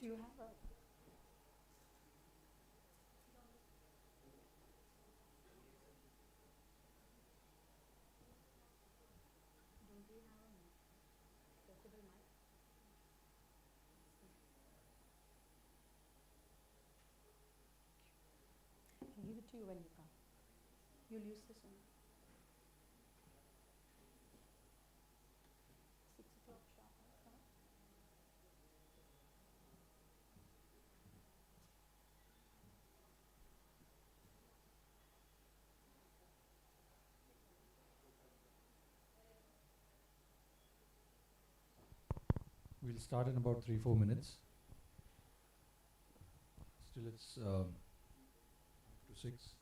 Do you have a... I'll give it to you when you come. You'll use this one. 6 o'clock sharp. Come on. We'll start in about 3-4 minutes. Still it's to 6.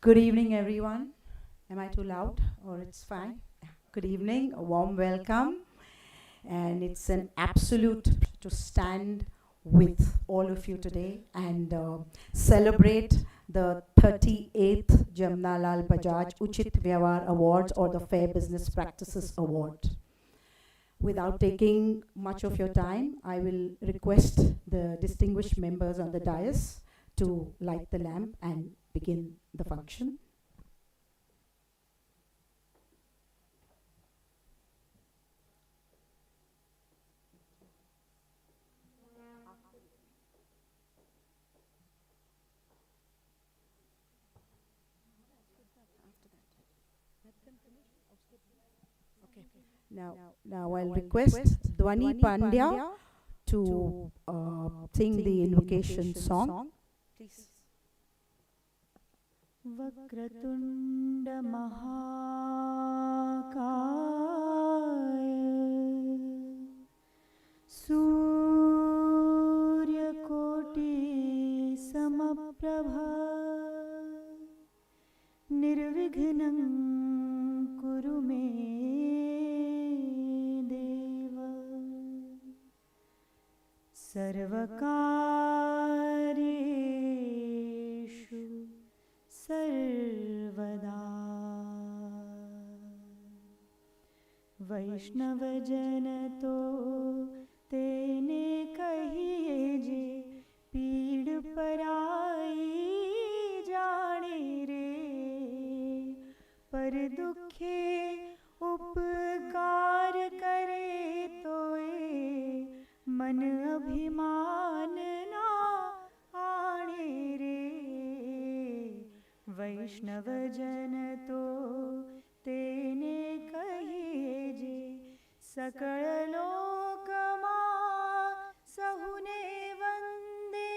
Good evening, everyone. Am I too loud or it's fine? Good evening, a warm welcome. And it's an absolute to stand with all of you today and celebrate the 38th Jamnalal Bajaj Uchit Vyawar Awards or the Fair Business Practices Award. Without taking much of your time, I will request the distinguished members on the dais to light the lamp and begin the function. Okay. Now I'll request Dwani Pandya to sing the invocation song. Please. वक्रतुण्ड महाकाय सूर्यकोटि समप्रभा निर्विघ्नं कुरु मे देव सर्वकार्येषु सर्वदा वैष्णवजन तो तेने कहिए जे पीड़ पराई जाने रे पर दुखे उपकार करे तोए मन अभिमान ना आणे रे वैष्णव जन तो तेने कहिए जे सकल लोकमा सहुने वंदे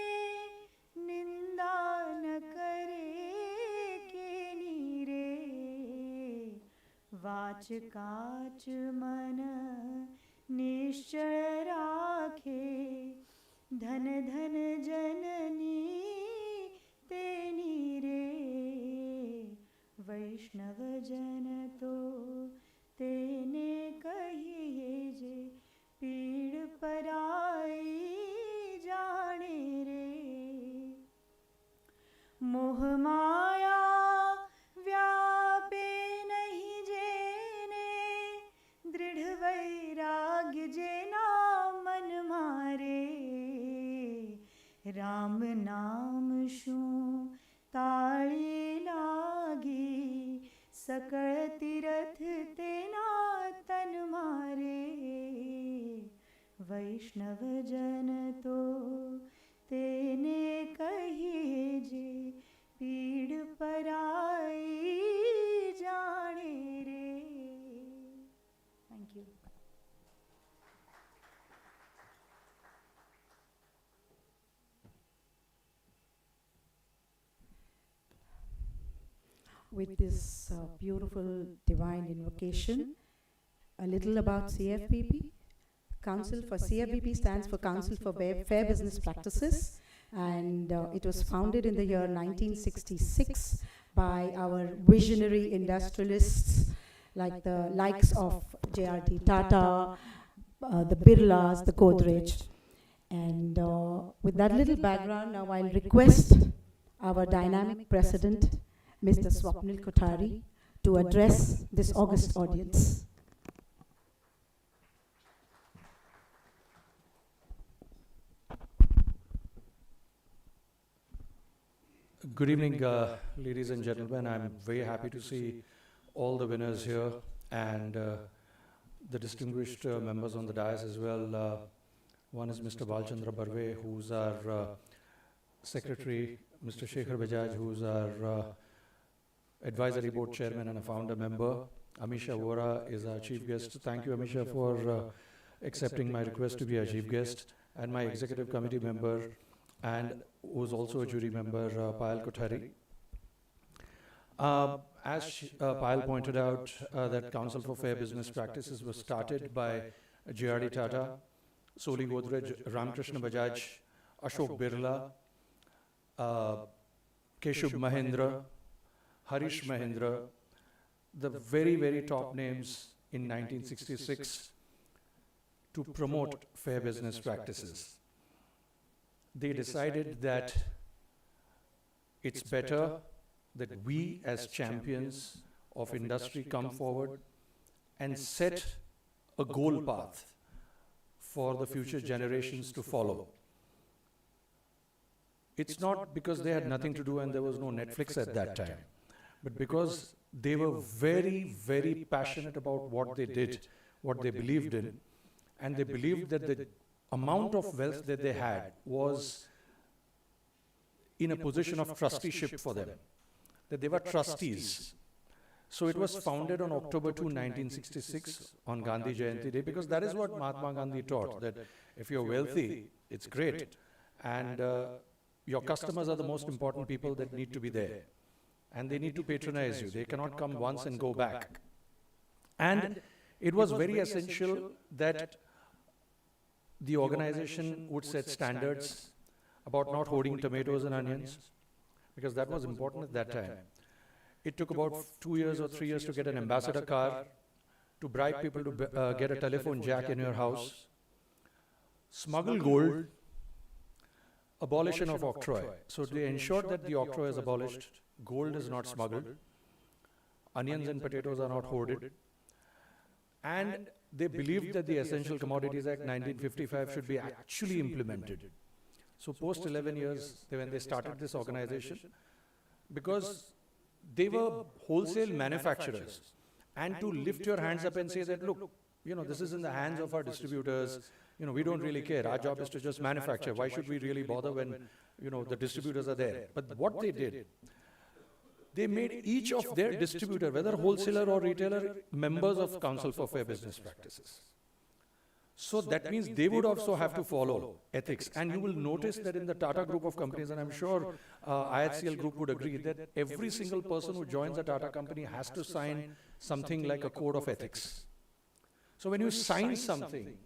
निंदा न करे केनी रे वाच काच मन निश्चय राखे धन धन जननी तेनी रे वैष्णव जन तो तेने कहिए जे पीड़ पराई जाने रे मोह माया व्यापे नहीं जेने दृढ़ वैराग्य जेना मन मारे राम नाम शू ताली लागी सकल तीरथ तेना तन मारे वैष्णव जन तो तेने कहिए जे पीड़ पराई जाने रे thank you With this beautiful divine invocation, a little about CFBP. Council for CFBP stands for Council for Fair Business Practices, and it was founded in the year 1966 by our visionary industrialists like the likes of J.R.D. Tata, the Birlas, the Godrej. And with that little background, now I'll request our dynamic president, Mr. Swapnil Kothari, to address this august audience. Good evening, ladies and gentlemen. I'm very happy to see all the winners here and the distinguished members on the dais as well. One is Mr. Walchand, who's our secretary, Mr. Shekhar Bajaj, who's our advisory board chairman and a founder member. Amisha Vora is our chief guest. Thank you, Amisha, for accepting my request to be our chief guest, and my executive committee member, and who's also a jury member, Payal Kothari. As Payal pointed out, that Council for Fair Business Practices was started by J.R.D. Tata, Soli Godrej, Ramkrishna Bajaj, Ashok Birla, Keshub Mahindra, Harish Mahindra, the very, very top names in 1966 to promote fair business practices. They decided that it's better that we as champions of industry come forward and set a goal path for the future generations to follow. It's not because they had nothing to do and there was no Netflix at that time, but because they were very, very passionate about what they did, what they believed in, and they believed that the amount of wealth that they had was in a position of trusteeship for them, that they were trustees. So it was founded on October 2, 1966 on Gandhi Jayanti Day, because that is what Mahatma Gandhi taught, that if you're wealthy, it's great, and your customers are the most important people that need to be there. And they need to patronize you. They cannot come once and go back. And it was very essential that the organization would set standards about not hoarding tomatoes and onions, because that was important at that time. It took about 2 years or 3 years to get an ambassador car, to bribe people to get a telephone jack in your house, smuggle gold abolition of octroi. So they ensured that the octroi is abolished, gold is not smuggled, onions and potatoes are not hoarded, and they believed that the Essential Commodities Act 1955 should be actually implemented. So post 11 years, when they started this organization, because they were wholesale manufacturers, and to lift your hands up and say that, look, this is in the hands of our distributors, we don't really care. Our job is to just manufacture. Why should we really bother when, the distributors are there? But what they did, they made each of their distributor, whether wholesaler or retailer, members of Council for Fair Business Practices. So that means they would also have to follow ethics. And you will notice that in the Tata group of companies, and I'm sure IHCL group would agree, that every single person who joins a Tata company has to sign something like a code of ethics. So when you sign something,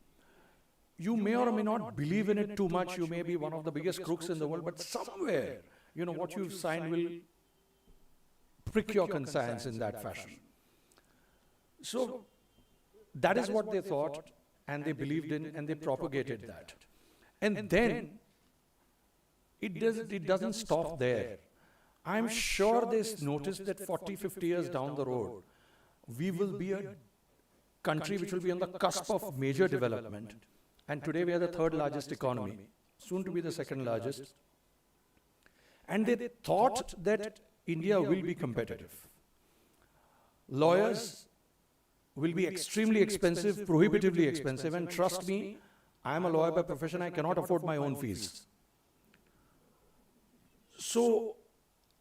you may or may not believe in it too much. You may be one of the biggest crooks in the world, but somewhere, what you've signed will prick your conscience in that fashion. So that is what they thought, and they believed in, and they propagated that. And then it doesn't stop there. I'm sure they noticed that 40, 50 years down the road, we will be a country which will be on the cusp of major development. And today we are the third largest economy, soon to be the second largest. And they thought that India will be competitive. Lawyers will be extremely expensive, prohibitively expensive, and trust me, I am a lawyer by profession, I cannot afford my own fees. So,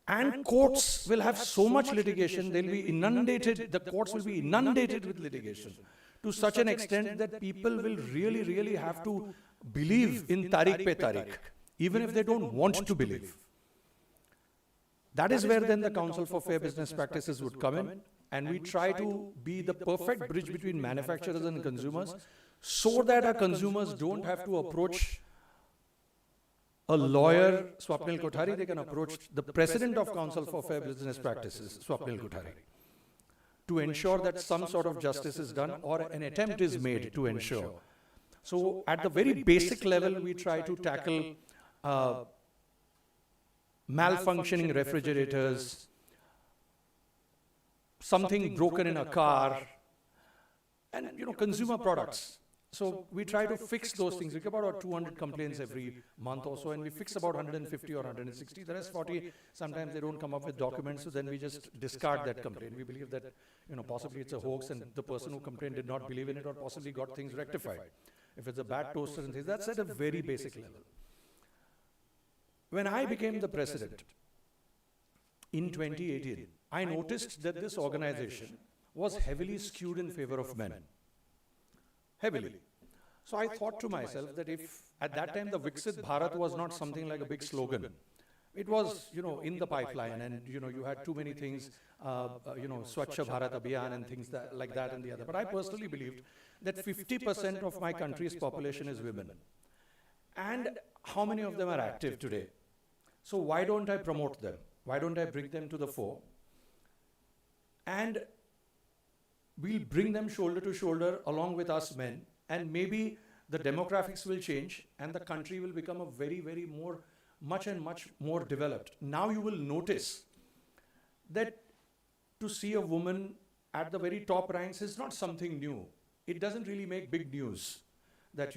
and courts will have so much litigation, they'll be inundated, the courts will be inundated with litigation to such an extent that people will really, really have to believe in Tariq pe Tariq, even if they don't want to believe. That is where then the Council for Fair Business Practices would come in, and we try to be the perfect bridge between manufacturers and consumers, so that our consumers don't have to approach a lawyer, Swapnil Kothari, they can approach the President of Council for Fair Business Practices, Swapnil Kothari, to ensure that some sort of justice is done or an attempt is made to ensure. So at the very basic level, we try to tackle malfunctioning refrigerators, something broken in a car, and consumer products. So we try to fix those things. We get about 200 complaints every month or so, and we fix about 150 or 160. The rest 40, sometimes they don't come up with documents, so then we just discard that complaint. We believe that possibly it's a hoax and the person who complained did not believe in it or possibly got things rectified. If it's a bad toaster and things, that's at a very basic level. When I became the president in 2018, I noticed that this organization was heavily skewed in favor of men. Heavily. So I thought to myself that if at that time the Viksit Bharat was not something like a big slogan, it was, in the pipeline, and, you had too many things, Swachh Bharat Abhiyan and things like that and the other. But I personally believed that 50% of my country's population is women. And how many of them are active today? So why don't I promote them? Why don't I bring them to the fore? And we'll bring them shoulder to shoulder along with us men, and maybe the demographics will change and the country will become a very, very much more developed. Now you will notice that to see a woman at the very top ranks is not something new. It doesn't really make big news that,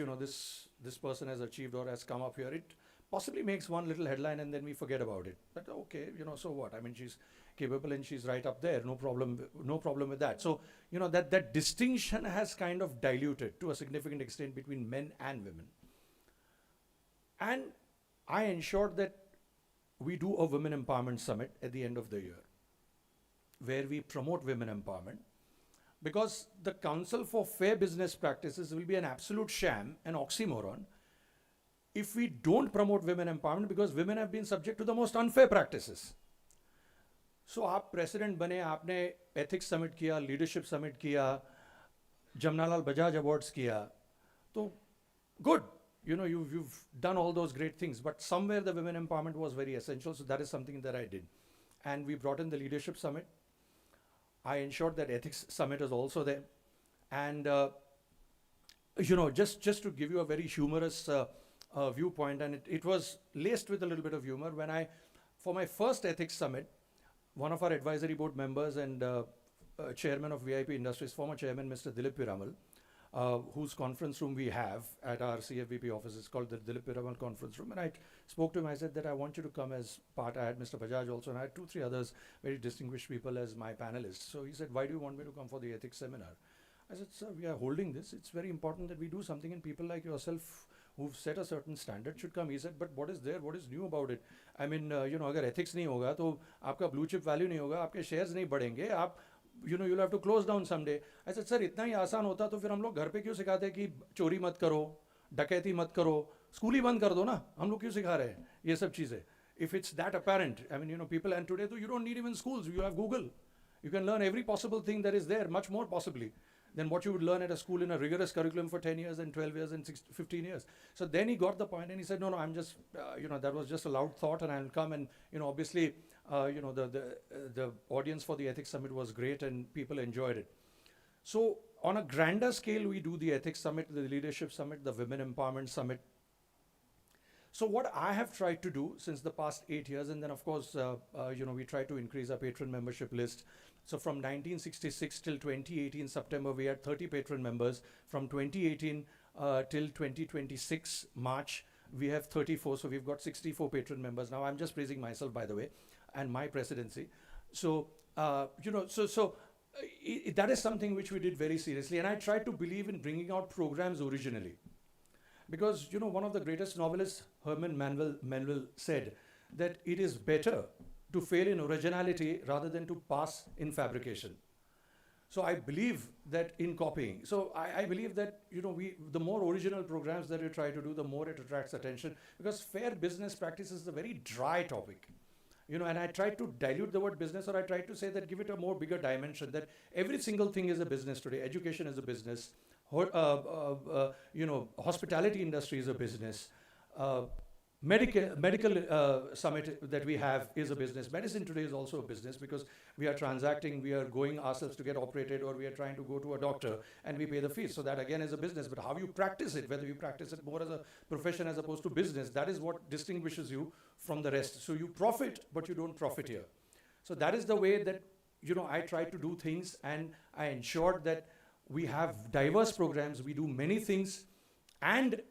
this person has achieved or has come up here. It possibly makes one little headline and then we forget about it. But okay, so what? I mean, she's capable and she's right up there. No problem with that. So, that distinction has kind of diluted to a significant extent between men and women. And I ensured that we do a Women Empowerment Summit at the end of the year, where we promote women empowerment, because the Council for Fair Business Practices will be an absolute sham, an oxymoron, if we don't promote women empowerment, because women have been subject to the most unfair practices. So आप president बने, आपने ethics summit किया, leadership summit किया, Jamnalal Bajaj awards किया, तो good, you've done all those great things, but somewhere the women empowerment was very essential, so that is something that I did. And we brought in the leadership summit. I ensured that ethics summit is also there. And, just to give you a very humorous viewpoint, and it was laced with a little bit of humor. For my first ethics summit, one of our advisory board members and chairman of VIP Industries, former chairman Mr. Dilip Piramal, whose conference room we have at our CFBP office, is called the Dilip Piramal Conference Room. And I spoke to him, I said that I want you to come as part. I had Mr. Bajaj also, and I had 2-3 others, very distinguished people as my panelists. So he said, why do you want me to come for the ethics seminar? I said, sir, we are holding this. It's very important that we do something, and people like yourself who've set a certain standard should come. He said, but what is there? What is new about it? I mean, अगर ethics नहीं होगा तो आपका blue chip value नहीं होगा, आपके shares नहीं बढ़ेंगे, आप you'll have to close down someday. I said, sir, इतना ही आसान होता तो फिर हम लोग घर पे क्यों सिखाते कि चोरी मत करो, डकैती मत करो, स्कूल ही बंद कर दो ना, हम लोग क्यों सिखा रहे हैं ये सब चीजें? If it's that apparent, I mean, people, and today you don't need even schools, you have Google. You can learn every possible thing that is there, much more possibly than what you would learn at a school in a rigorous curriculum for 10 years and 12 years and 15 years. So then he got the point and he said, no, I'm just, that was just a loud thought, and I'll come. And, obviously, the audience for the ethics summit was great and people enjoyed it. So on a grander scale, we do the ethics summit, the leadership summit, the women empowerment summit. So what I have tried to do since the past 8 years, and then of course, we try to increase our patron membership list. So from 1966 till 2018 September, we had 30 patron members. From 2018 till 2026 March, we have 34. So we've got 64 patron members. Now I'm just praising myself, by the way, and my presidency. So, that is something which we did very seriously. And I tried to believe in bringing out programs originally. Because, one of the greatest novelists, Herman Melville, said that it is better to fail in originality rather than to pass in fabrication. So I believe that in copying. So I believe that, the more original programs that we try to do, the more it attracts attention. Because fair business practice is a very dry topic. And I tried to dilute the word business, or I tried to say that give it a more bigger dimension, that every single thing is a business today. Education is a business. Hospitality industry is a business. Medical summit that we have is a business. Medicine today is also a business, because we are transacting, we are going ourselves to get operated, or we are trying to go to a doctor and we pay the fees. So that again is a business. But how you practice it, whether you practice it more as a profession as opposed to business, that is what distinguishes you from the rest. So you profit, but you don't profit here. So that is the way that, I try to do things, and I ensured that we have diverse programs, we do many things, and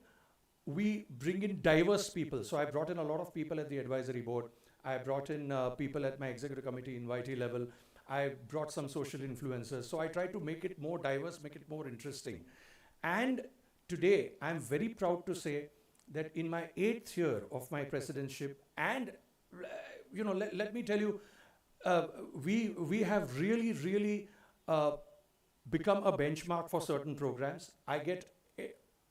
we bring in diverse people. So I brought in a lot of people at the advisory board. I brought in people at my executive committee invitee level. I brought some social influencers. So I tried to make it more diverse, make it more interesting. And today, I'm very proud to say that in my 8th year of my presidency, and let me tell you, we have really become a benchmark for certain programs. I get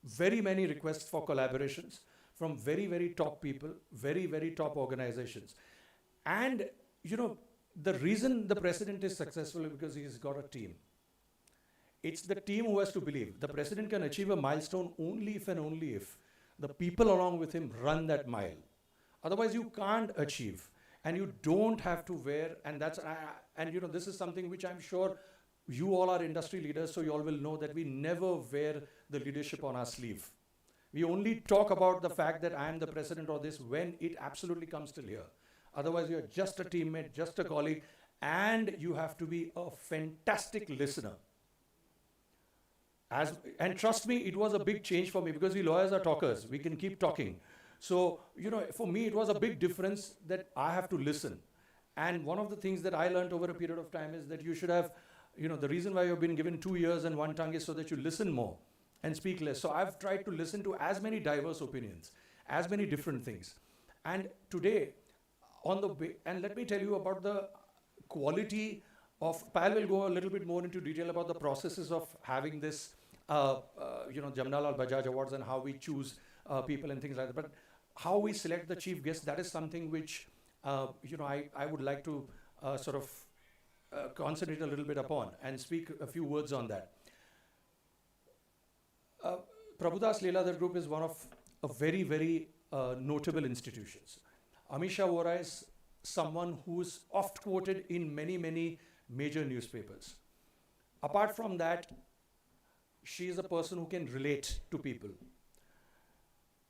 very many requests for collaborations from very top people, very top organizations. And, the reason the president is successful is because he's got a team. It's the team who has to believe. The president can achieve a milestone only if and only if the people along with him run that mile. Otherwise, you can't achieve. And you don't have to wear, and this is something which I'm sure you all are industry leaders, so you all will know that we never wear the leadership on our sleeve. We only talk about the fact that I am the president or this when it absolutely comes till here. Otherwise, you're just a teammate, just a colleague, and you have to be a fantastic listener. And trust me, it was a big change for me, because we lawyers are talkers. We can keep talking. So, for me, it was a big difference that I have to listen. And one of the things that I learned over a period of time is that you should have, the reason why you've been given 2 ears and 1 tongue is so that you listen more and speak less. So I've tried to listen to as many diverse opinions, as many different things. And today, and let me tell you about the quality of, Payal will go a little bit more into detail about the processes of having this, Jamnalal Bajaj Awards, and how we choose people and things like that. But how we select the chief guest, that is something which, I would like to concentrate a little bit upon and speak a few words on that. Prabhudas Leeladhar Group is one of a very notable institutions. Amisha Vora is someone who is oft quoted in many major newspapers. Apart from that, she is a person who can relate to people.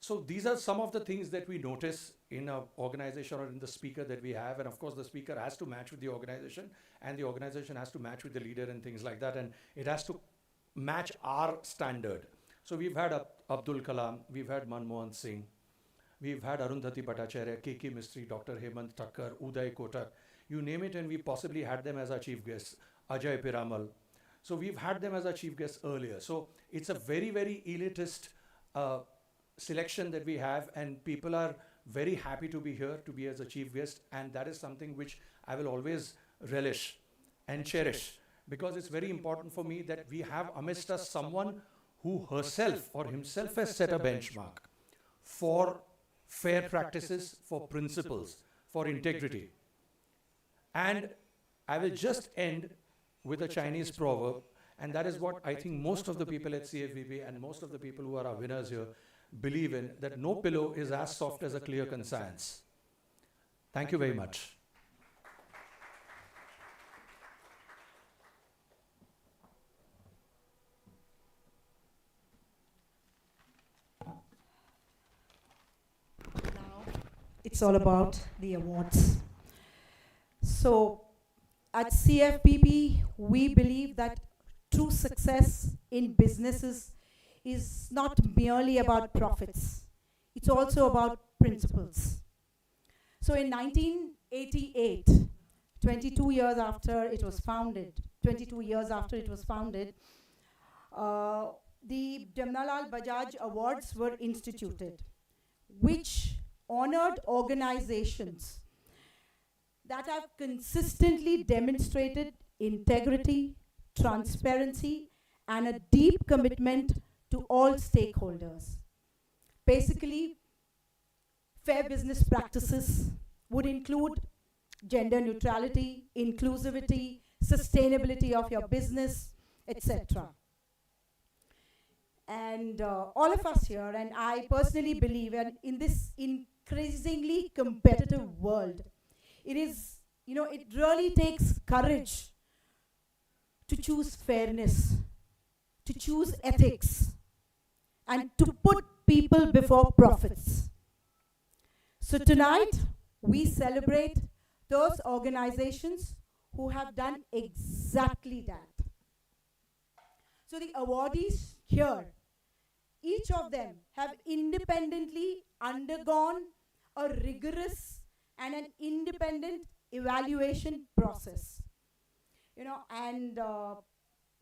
So these are some of the things that we notice in an organization or in the speaker that we have. And of course, the speaker has to match with the organization, and the organization has to match with the leader and things like that. And it has to match our standard. So we've had Abdul Kalam, we've had Manmohan Singh, we've had Arundhati Bhattacharya, K.K. Mistry, Dr. Hemant Thakkar, Uday Kotak, you name it, and we possibly had them as our chief guests, Ajay Piramal. So we've had them as our chief guests earlier. So it's a very, very elitist selection that we have, and people are very happy to be here, to be as a chief guest, and that is something which I will always relish and cherish, because it's very important for me that we have amidst us someone who herself or himself has set a benchmark for fair practices, for principles, for integrity. And I will just end with a Chinese proverb, and that is what I think most of the people at CFBP and most of the people who are our winners here believe in, that no pillow is as soft as a clear conscience. Thank you very much. Now it's all about the awards. So at CFBP, we believe that true success in businesses is not merely about profits. It's also about principles. So in 1988, 22 years after it was founded, the Jamnalal Bajaj Awards were instituted, which honored organizations that have consistently demonstrated integrity, transparency, and a deep commitment to all stakeholders. Basically, fair business practices would include gender neutrality, inclusivity, sustainability of your business, etc. And all of us here, and I personally believe, and in this increasingly competitive world, it is, it really takes courage to choose fairness, to choose ethics, and to put people before profits. So tonight, we celebrate those organizations who have done exactly that. So the awardees here, each of them have independently undergone a rigorous and an independent evaluation process. And all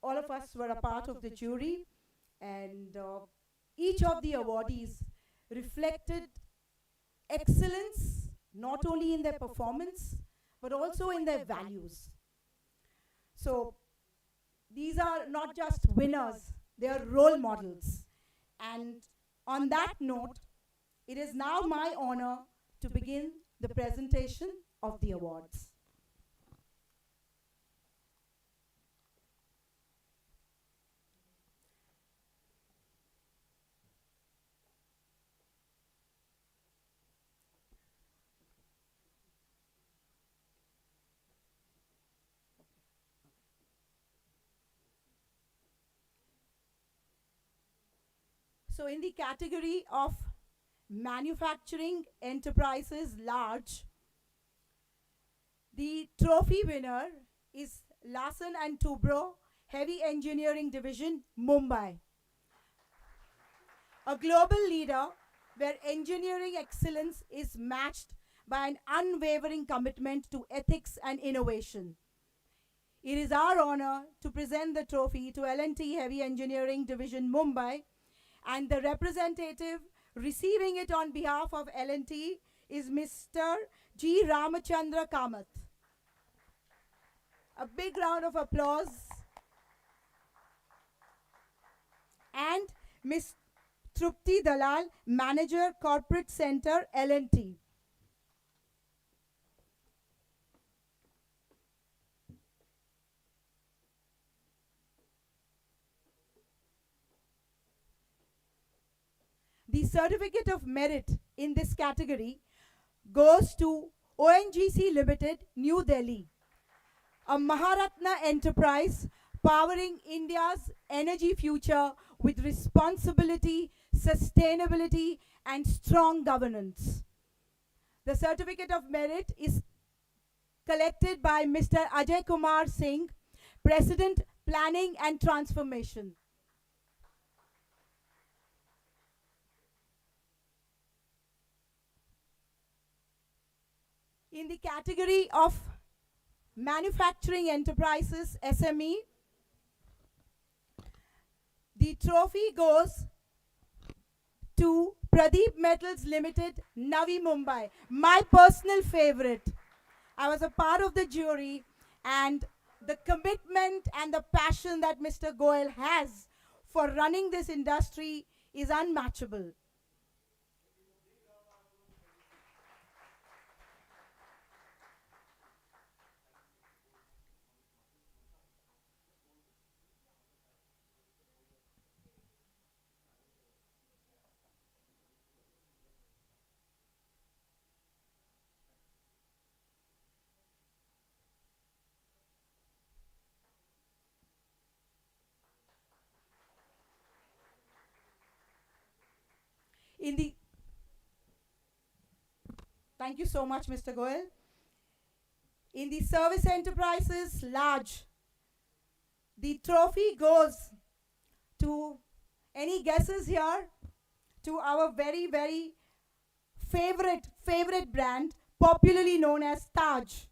of us were a part of the jury, and each of the awardees reflected excellence not only in their performance but also in their values. So these are not just winners, they are role models. And on that note, it is now my honor to begin the presentation of the awards. So in the category of manufacturing enterprises large, the trophy winner is Larsen and Toubro Heavy Engineering Division, Mumbai. A global leader where engineering excellence is matched by an unwavering commitment to ethics and innovation. It is our honor to present the trophy to L&T Heavy Engineering Division, Mumbai, and the representative receiving it on behalf of L&T is Mr. G. Ramachandra Kamath. A big round of applause. And Ms. Trupti Dalal, Manager, Corporate Center, L&T. The certificate of merit in this category goes to ONGC Limited, New Delhi, a Maharatna enterprise powering India's energy future with responsibility, sustainability, and strong governance. The Certificate of Merit is collected by Mr. Ajay Kumar Singh, President, Planning and Transformation. In the category of Manufacturing Enterprises, SME, the trophy goes to Pradeep Metals Limited, Navi Mumbai, my personal favorite. I was a part of the jury, and the commitment and the passion that Mr. Goel has for running this industry is unmatchable. Thank you so much, Mr. Goel. In the Service Enterprises Large, the trophy goes to, any guesses here? To our very, very favorite brand, popularly known as Taj,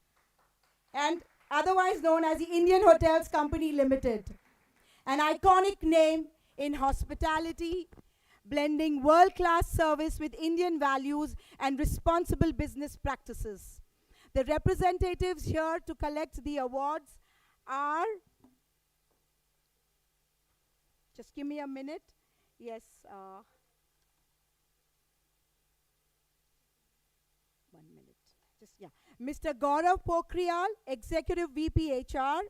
and otherwise known as the Indian Hotels Company Limited. An iconic name in hospitality, blending world-class service with Indian values and responsible business practices. The representatives here to collect the awards are, just give me a minute. Yes. 1 minute. Mr. Gaurav Pokhriyal, Executive VP HR.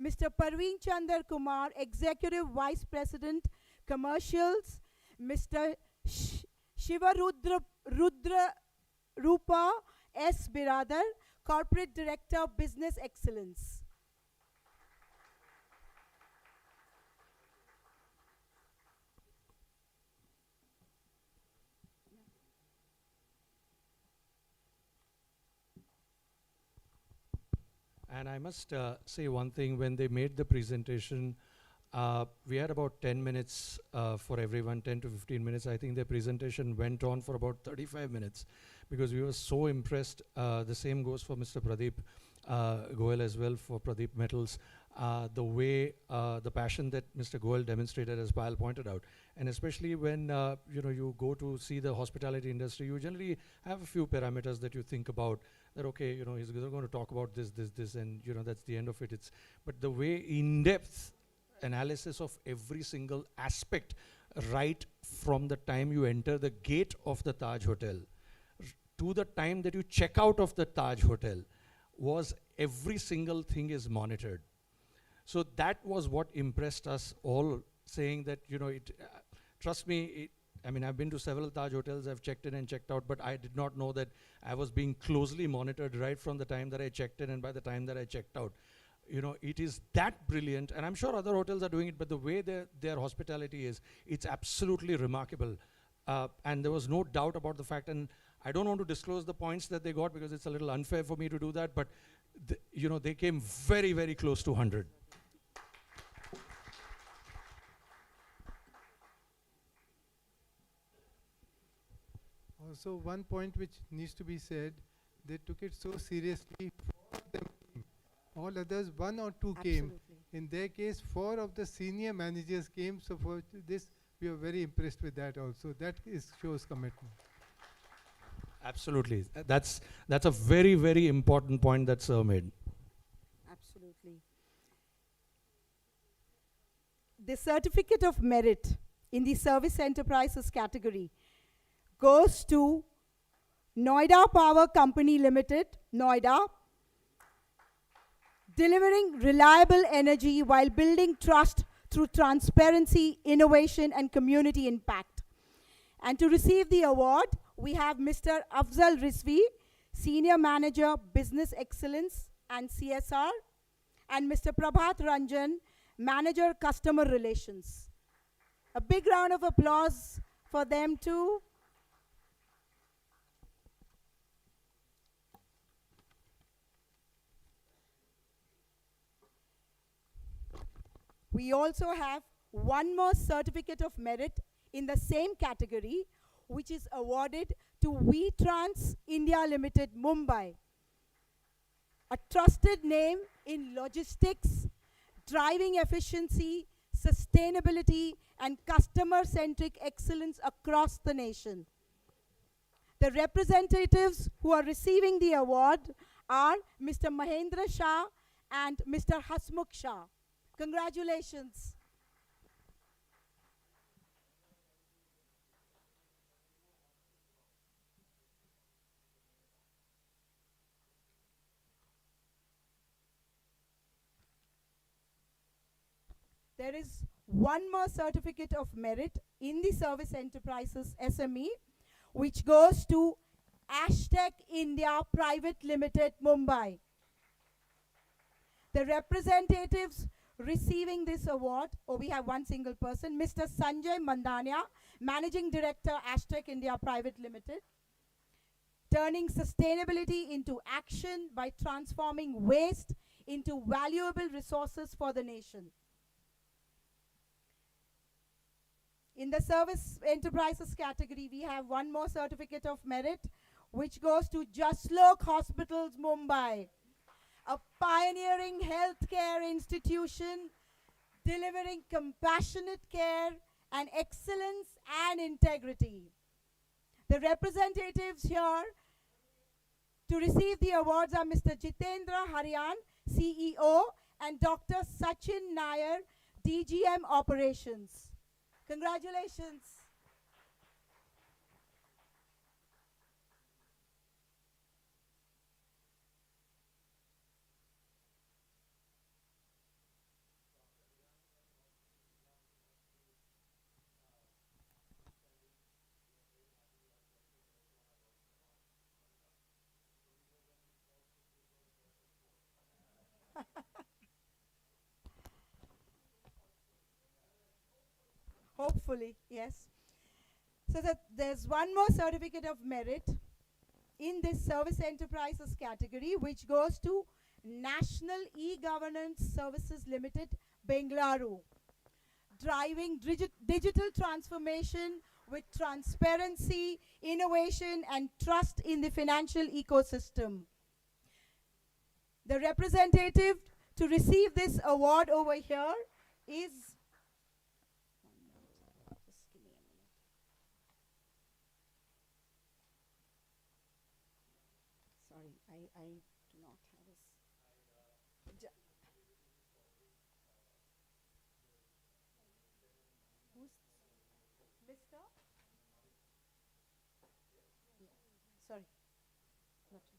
Mr. Parveen Chandar Kumar, Executive Vice President, Commercials. Mr. Shiva Rudra Rupa S. Biradar, Corporate Director, Business Excellence. And I must say one thing, when they made the presentation, we had about 10 minutes for everyone, 10 to 15 minutes. I think their presentation went on for about 35 minutes because we were so impressed. The same goes for Mr. Pradeep Goel as well, for Pradeep Metals. The way, the passion that Mr. Goel demonstrated, as Payal pointed out. And especially when you go to see the hospitality industry, you generally have a few parameters that you think about. That okay, he's going to talk about this, and that's the end of it. But the way in-depth analysis of every single aspect, right from the time you enter the gate of the Taj Hotel to the time that you check out of the Taj Hotel, was every single thing is monitored. So that was what impressed us all, saying that trust me, I've been to several Taj hotels, I've checked in and checked out, but I did not know that I was being closely monitored right from the time that I checked in and by the time that I checked out. It is that brilliant, and I'm sure other hotels are doing it, but the way their hospitality is, it's absolutely remarkable. And there was no doubt about the fact, and I don't want to disclose the points that they got because it's a little unfair for me to do that, but they came very, very close to 100. Also, one point which needs to be said, they took it so seriously. 4 of them came. All others, 1 or 2 came. In their case, 4 of the senior managers came. So for this, we are very impressed with that also. That shows commitment. Absolutely. That's a very, very important point that Sir made. Absolutely. The Certificate of Merit in the Service Enterprises category goes to Noida Power Company Limited, Noida, delivering reliable energy while building trust through transparency, innovation, and community impact. And to receive the award, we have Mr. Afzal Rizvi, Senior Manager, Business Excellence and CSR, and Mr. Prabhat Ranjan, Manager, Customer Relations. A big round of applause for them too. We also have one more certificate of merit in the same category, which is awarded to VTrans India Limited, Mumbai, a trusted name in logistics, driving efficiency, sustainability, and customer-centric excellence across the nation. The representatives who are receiving the award are Mr. Mahendra Shah and Mr. Hasmukh Shah. Congratulations. There is one more certificate of merit in the Service Enterprises SME, which goes to Ashtec India Private Limited, Mumbai. The representatives receiving this award, we have one single person, Mr. Sanjay Mandania, Managing Director, Ashtec India Private Limited, turning sustainability into action by transforming waste into valuable resources for the nation. In the Service Enterprises category, we have one more certificate of merit, which goes to Jaslok Hospitals, Mumbai, a pioneering healthcare institution delivering compassionate care and excellence and integrity. The representatives here to receive the awards are Mr. Jitendra Haryan, CEO, and Dr. Sachin Nair, DGM Operations. Congratulations. Hopefully, yes. So that there's one more certificate of merit in this Service Enterprises category, which goes to National E-Governance Services Limited, Bengaluru, driving digital transformation with transparency, innovation, and trust in the financial ecosystem. The representative to receive this award over here is I do not have his. Who's Mr. Yeah. Sorry, not you.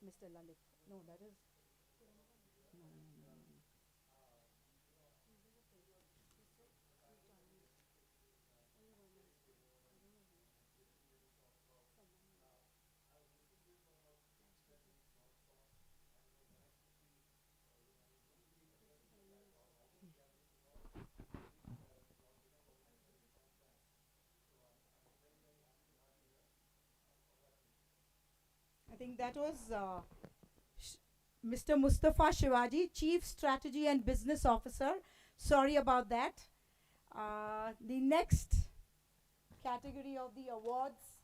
Mr. Lalit. No, that is. No. I think that was Mr. Mustafa Shivaji, Chief Strategy and Business Officer. Sorry about that. The next category of the awards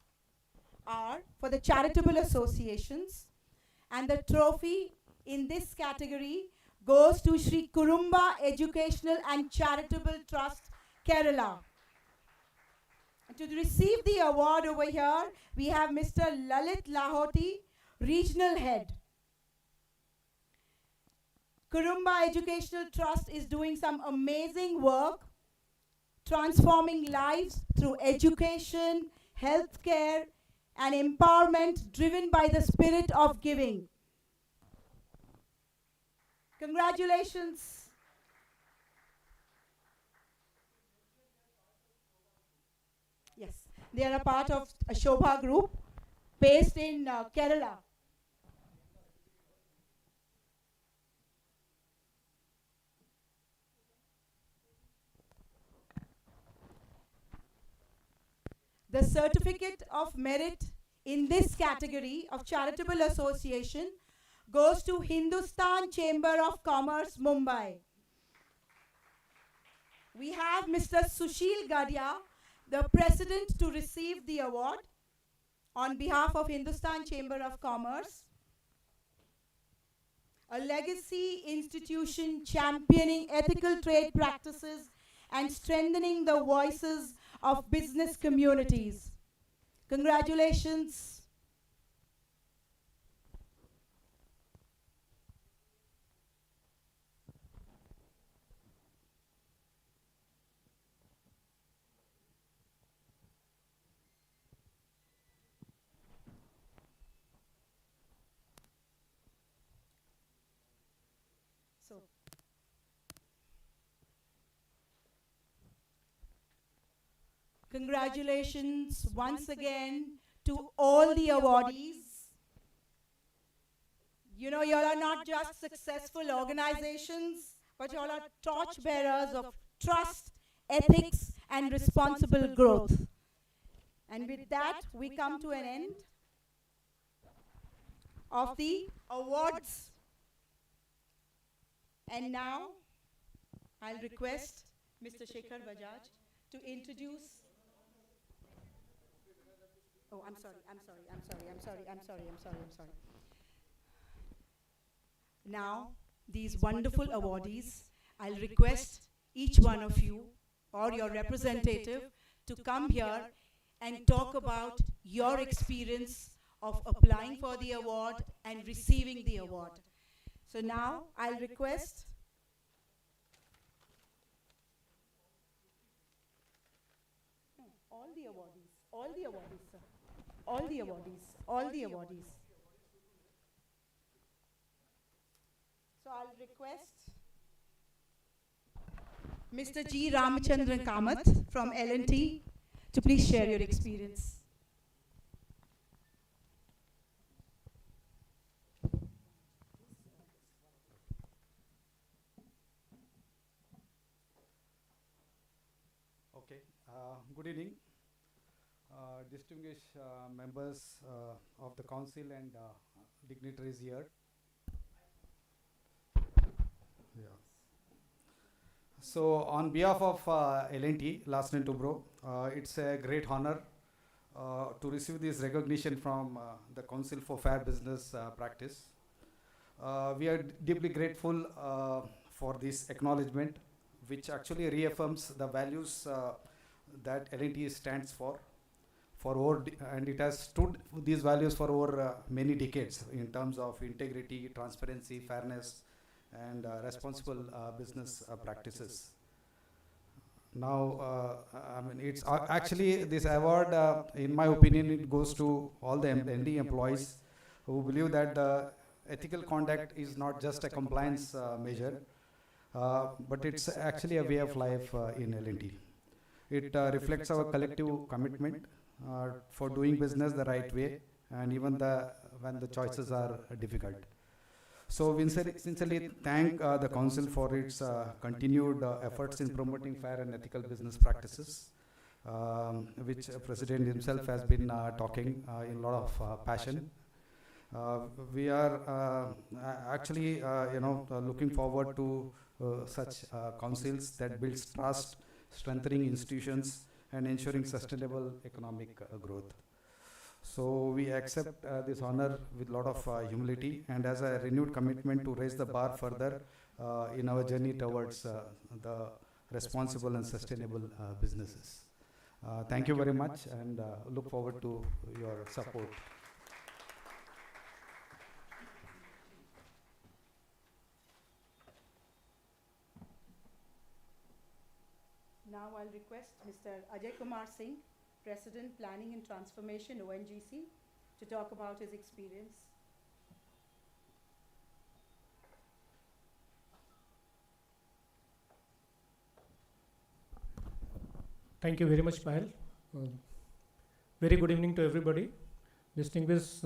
are for the charitable associations, and the trophy in this category goes to Sri Kurumba Educational and Charitable Trust, Kerala. To receive the award over here, we have Mr. Lalit Lahoti, Regional Head. Kurumba Educational Trust is doing some amazing work, transforming lives through education, healthcare, and empowerment driven by the spirit of giving. Congratulations. Yes, they are a part of a Shobha group based in Kerala. The certificate of merit in this category of charitable association goes to Hindustan Chamber of Commerce, Mumbai. We have Mr. Sushil Gadia, the president, to receive the award on behalf of Hindustan Chamber of Commerce, a legacy institution championing ethical trade practices and strengthening the voices of business communities. Congratulations. Congratulations once again to all the awardees. You know, you all are not just successful organizations, but you all are torchbearers of trust, ethics, and responsible growth. And with that, we come to an end of the awards. And now, I'll request Mr. Shekhar Bajaj to introduce. Oh, I'm sorry. Now, these wonderful awardees, I'll request each one of you or your representative to come here and talk about your experience of applying for the award and receiving the award. So now, I'll request all the awardees, sir. All the awardees. So I'll request Mr. G. Ramachandran Kamath from L&T to please share your experience. Okay, good evening. Distinguished members of the council and dignitaries here. Yeah. So on behalf of L&T, last name to bro, it's a great honor to receive this recognition from the Council for Fair Business Practice. We are deeply grateful for this acknowledgement, which actually reaffirms the values that L&T stands for over and it has stood these values for over many decades in terms of integrity, transparency, fairness, and responsible business practices. Now, I mean, it's actually this award, in my opinion, it goes to all the L&T employees who believe that ethical conduct is not just a compliance measure, but it's actually a way of life in L&T. It reflects our collective commitment for doing business the right way, and even when the choices are difficult. So we sincerely thank the Council for its continued efforts in promoting fair and ethical business practices, which President himself has been talking in a lot of passion. We are actually, looking forward to such councils that builds trust, strengthening institutions, and ensuring sustainable economic growth. So we accept this honor with a lot of humility and as a renewed commitment to raise the bar further in our journey towards the responsible and sustainable businesses. Thank you very much and look forward to your support. Now I'll request Mr. Ajay Kumar Singh, President, Planning and Transformation, ONGC, to talk about his experience. Thank you very much, Payal. Very good evening to everybody. Distinguished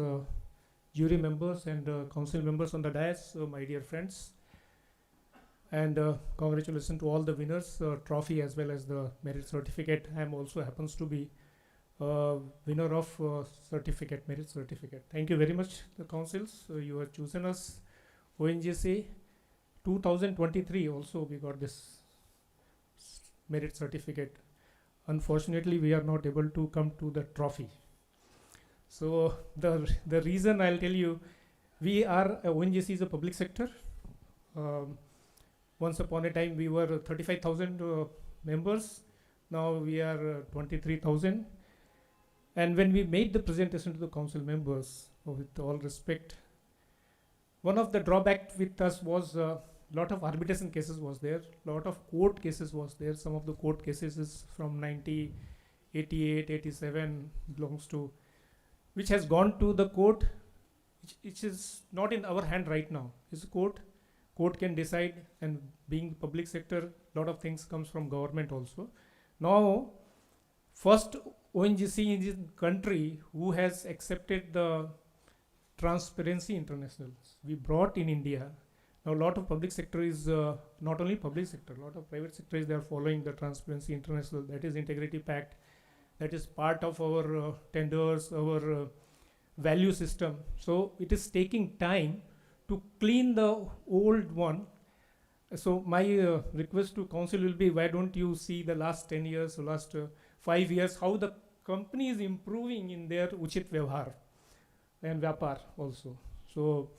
jury members and council members on the dais, my dear friends. And congratulations to all the winners, trophy as well as the merit certificate. I am also happens to be winner of certificate, merit certificate. Thank you very much, the councils. You have chosen us. ONGC 2023 also we got this merit certificate. Unfortunately, we are not able to come to the trophy. So the reason I'll tell you, we are ONGC is a public sector. Once upon a time we were 35,000 members. Now we are 23,000. And when we made the presentation to the council members, with all respect, one of the drawback with us was lot of arbitration cases was there, lot of court cases was there. Some of the court cases is from 90, 88, 87 belongs to, which has gone to the court, which is not in our hand right now. It's a court can decide, and being public sector, lot of things comes from government also. Now, first ONGC in this country who has accepted the Transparency International. We brought in India. Now a lot of public sector is not only public sector, a lot of private sectors, they are following the Transparency International, that is Integrity Pact, that is part of our tenders, our value system. So it is taking time to clean the old one. So my request to council will be, why don't you see the last 10 years or last 5 years, how the company is improving in their Uchit Vyavhar and Vyapar also. So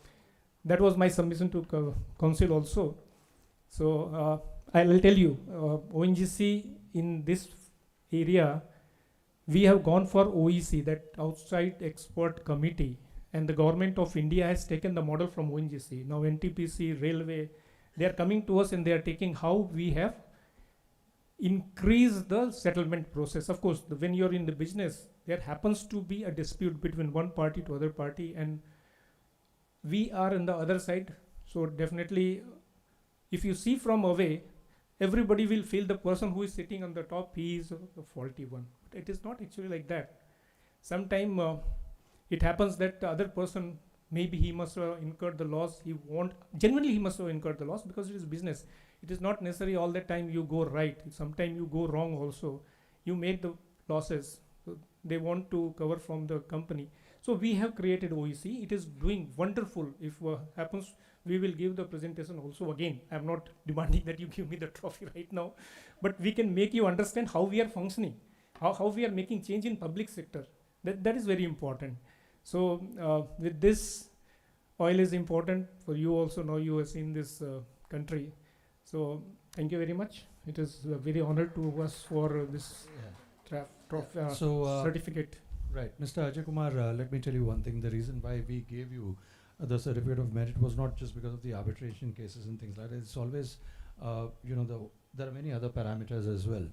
that was my submission to council also. So I will tell you, ONGC in this area, we have gone for OEC, that outside expert committee, and the government of India has taken the model from ONGC. Now NTPC, Railway, they are coming to us and they are taking how we have increased the settlement process. Of course, when you're in the business, there happens to be a dispute between one party to other party, and we are on the other side. So definitely, if you see from away, everybody will feel the person who is sitting on the top, he is the faulty one. But it is not actually like that. Sometime it happens that the other person, maybe he must have incurred the loss. Genuinely he must have incurred the loss because it is business. It is not necessary all the time you go right. Sometimes you go wrong also. You make the losses. So they want to cover from the company. So we have created OEC. It is doing wonderful. If happens, we will give the presentation also again. I am not demanding that you give me the trophy right now, but we can make you understand how we are functioning, how we are making change in public sector. That is very important. So with this, oil is important for you also. Now you have seen this country. So thank you very much. It is a very honor to us for this certificate. Right. Mr. Ajay Kumar, let me tell you one thing. The reason why we gave you the certificate of merit was not just because of the arbitration cases and things like that. It's always, there are many other parameters as well.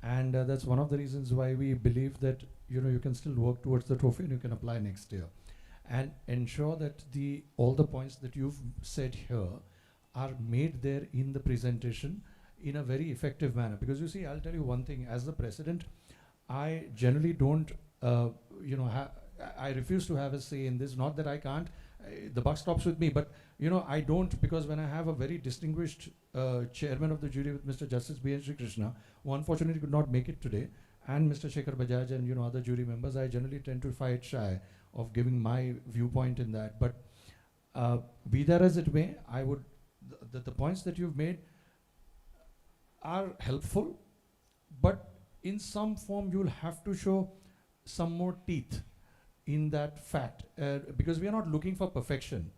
And that's one of the reasons why we believe that, you can still work towards the trophy and you can apply next year. And ensure that all the points that you've said here are made there in the presentation in a very effective manner. Because you see, I'll tell you one thing, as the president, I generally don't, I refuse to have a say in this. Not that I can't, the buck stops with me, but I don't, because when I have a very distinguished chairman of the jury with Mr. Justice B.N. Sri Krishna, who unfortunately could not make it today, and Mr. Shekhar Bajaj and other jury members, I generally tend to fight shy of giving my viewpoint in that. But be that as it may, I would, the points that you've made are helpful, but in some form you'll have to show some more teeth in that fact, because we are not looking for perfection.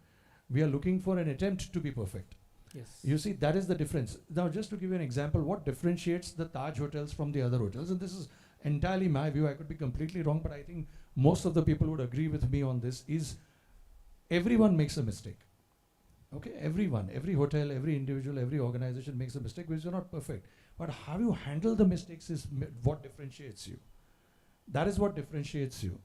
We are looking for an attempt to be perfect. Yes. You see, that is the difference. Now, just to give you an example, what differentiates the Taj hotels from the other hotels, and this is entirely my view, I could be completely wrong, but I think most of the people would agree with me on this, is everyone makes a mistake. Okay, everyone, every hotel, every individual, every organization makes a mistake, because you're not perfect. But how you handle the mistakes is what differentiates you. That is what differentiates you.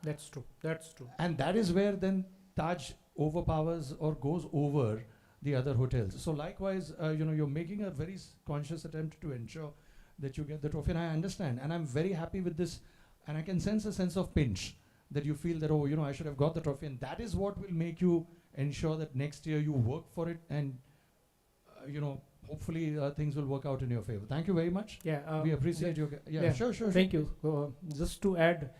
That's true. That's true. And that is where then Taj overpowers or goes over the other hotels. So likewise, you're making a very conscious attempt to ensure that you get the trophy. And I understand. And I'm very happy with this. And I can sense a sense of pinch that you feel that, I should have got the trophy. And that is what will make you ensure that next year you work for it and, hopefully things will work out in your favor. Thank you very much. Yeah, We appreciate your. yeah, Sure. thank you. Just to add,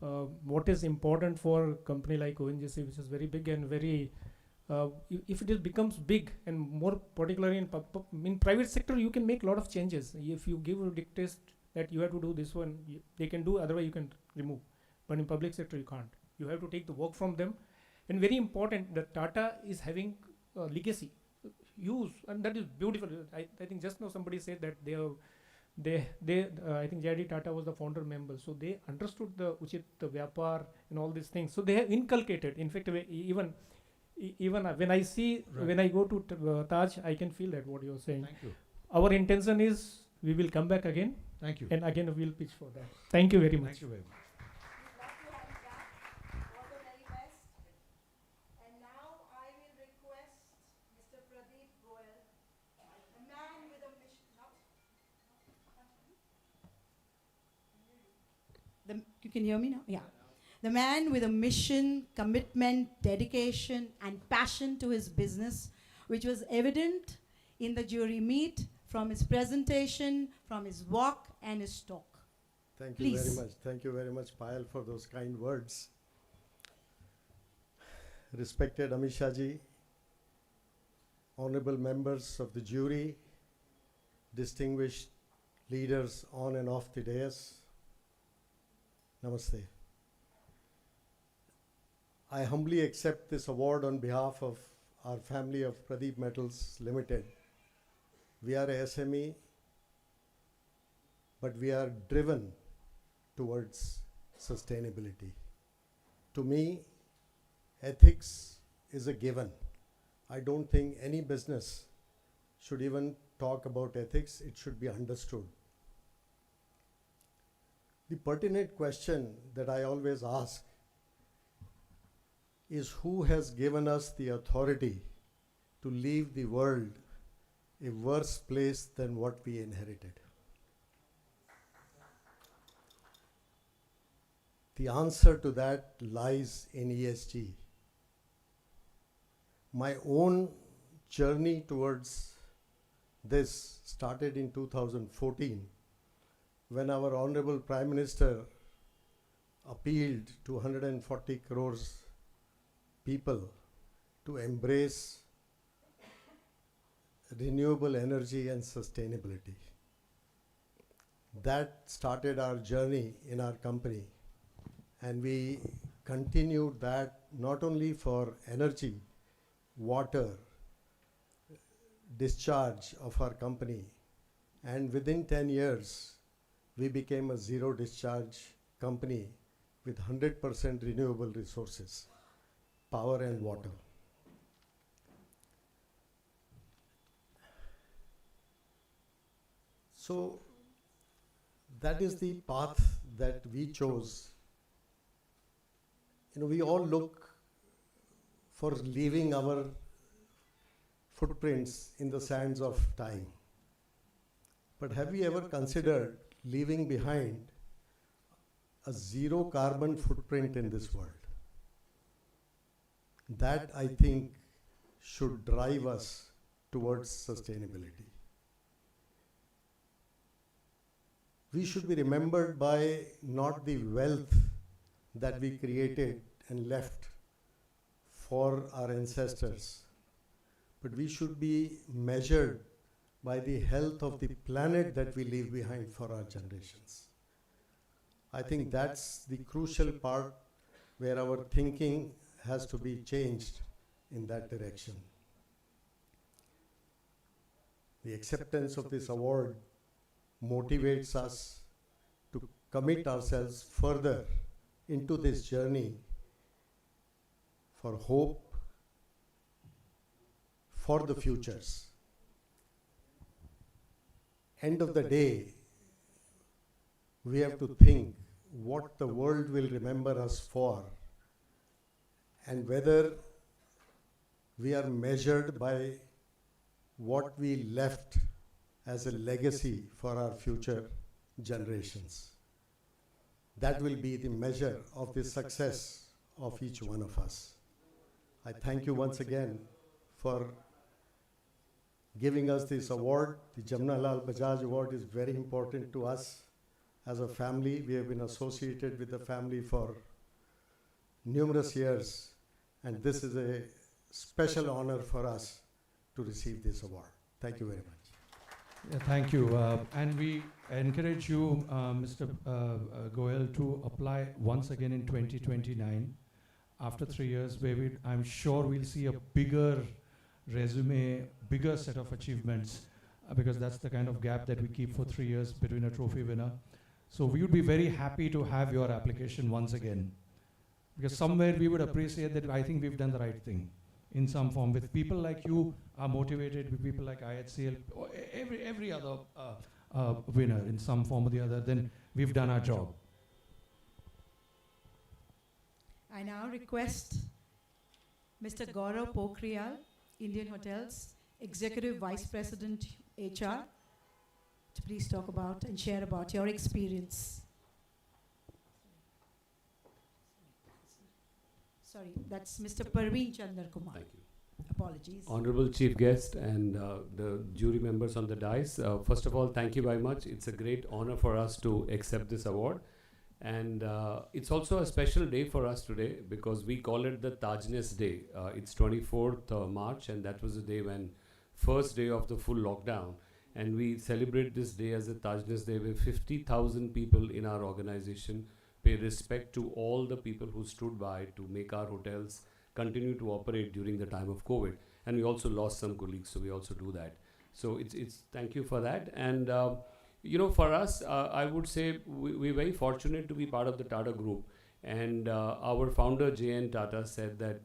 what is important for a company like ONGC, which is very big and very, if it becomes big and more particularly in private sector, you can make a lot of changes. If you give a dictate that you have to do this one, they can do, otherwise you can remove. But in public sector, you can't. You have to take the work from them. And very important, that Tata is having legacy, use, and that is beautiful. I think just now somebody said that I think J.D. Tata was the founder member, so they understood the Uchit Vyapar and all these things. So they have inculcated. In fact, even when I see, when I go to Taj, I can feel that what you're saying. Thank you. Our intention is we will come back again. Thank you. And again we'll pitch for that. Thank you very much. Thank you very much. All the very best. And now I will request Mr. Pradeep Goel, a man with a mission. You can hear me now? Yeah. The man with a mission, commitment, dedication, and passion to his business, which was evident in the jury meet, from his presentation, from his walk and his talk. Thank you very Please. much. Thank you very much, Payal, for those kind words. Respected Amisha ji, honorable members of the jury, distinguished leaders on and off the dais, namaste. I humbly accept this award on behalf of our family of Pradeep Metals Limited. We are a SME, but we are driven towards sustainability. To me, ethics is a given. I don't think any business should even talk about ethics. It should be understood. The pertinent question that I always ask is, who has given us the authority to leave the world a worse place than what we inherited? The answer to that lies in ESG. My own journey towards this started in 2014, when our Honorable Prime Minister appealed to 140 crores people to embrace renewable energy and sustainability. That started our journey in our company, and we continued that not only for energy, water, discharge of our company, and within 10 years we became a zero discharge company with 100% renewable resources, power and water. So that is the path that we chose. You know, we all look for leaving our footprints in the sands of time. But have we ever considered leaving behind a zero carbon footprint in this world? That, I think, should drive us towards sustainability. We should be remembered by not the wealth that we created and left for our ancestors, but we should be measured by the health of the planet that we leave behind for our generations. I think that's the crucial part where our thinking has to be changed in that direction. The acceptance of this award motivates us to commit ourselves further into this journey for hope, for the futures. End of the day, we have to think what the world will remember us for, and whether we are measured by what we left as a legacy for our future generations. That will be the measure of the success of each one of us. I thank you once again for giving us this award. The Jamnalal Bajaj Award is very important to us. As a family, we have been associated with the family for numerous years, and this is a special honor for us to receive this award. Thank you very much. Yeah, thank you. And we encourage you, Mr. Goel, to apply once again in 2029, after 3 years, where I'm sure we'll see a bigger resume, bigger set of achievements, because that's the kind of gap that we keep for 3 years between a trophy winner. So we would be very happy to have your application once again, because somewhere we would appreciate that I think we've done the right thing in some form. With people like you are motivated, with people like IHCL, or every other winner in some form or the other, then we've done our job. I now request Mr. Gaurav Pokhriyal, Indian Hotels, Executive Vice President HR, to please talk about and share about your experience. Sorry, that's Mr. Parveen Chandar Kumar. Thank you. Apologies. Honorable Chief Guest and the jury members on the dais, first of all, thank you very much. It's a great honor for us to accept this award. And it's also a special day for us today because we call it the Tajness Day. It's 24th March, and that was the day when first day of the full lockdown. And we celebrate this day as a Tajness Day, where 50,000 people in our organization pay respect to all the people who stood by to make our hotels continue to operate during the time of COVID. And we also lost some colleagues, so we also do that. So it's thank you for that. And you know, for us, I would say we're very fortunate to be part of the Tata Group. And our founder, J.N. Tata, said that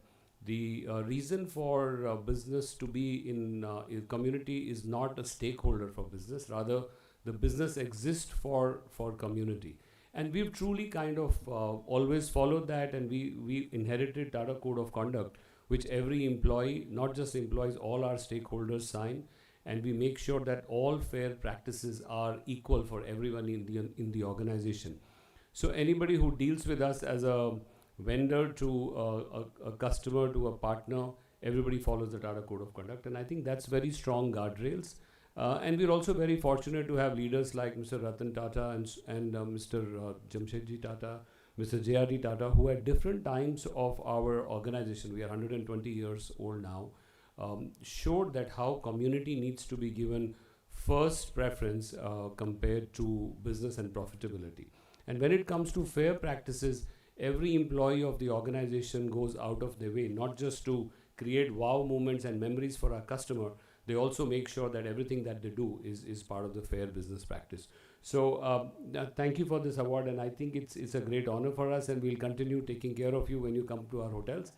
the reason for business to be in community is not a stakeholder for business. Rather, the business exists for community. And we've truly kind of always followed that, and we inherited Tata Code of Conduct, which every employee, not just employees, all our stakeholders sign. And we make sure that all fair practices are equal for everyone in the organization. So anybody who deals with us as a vendor to a customer to a partner, everybody follows the Tata Code of Conduct. And I think that's very strong guardrails. And we're also very fortunate to have leaders like Mr. Ratan Tata and Mr. Jamshedji Tata, Mr. J.R.D. Tata, who at different times of our organization, we are 120 years old now, showed that how community needs to be given first preference compared to business and profitability. And when it comes to fair practices, every employee of the organization goes out of their way, not just to create wow moments and memories for our customer, they also make sure that everything that they do is part of the fair business practice. So thank you for this award, and I think it's a great honor for us, and we'll continue taking care of you when you come to our hotels.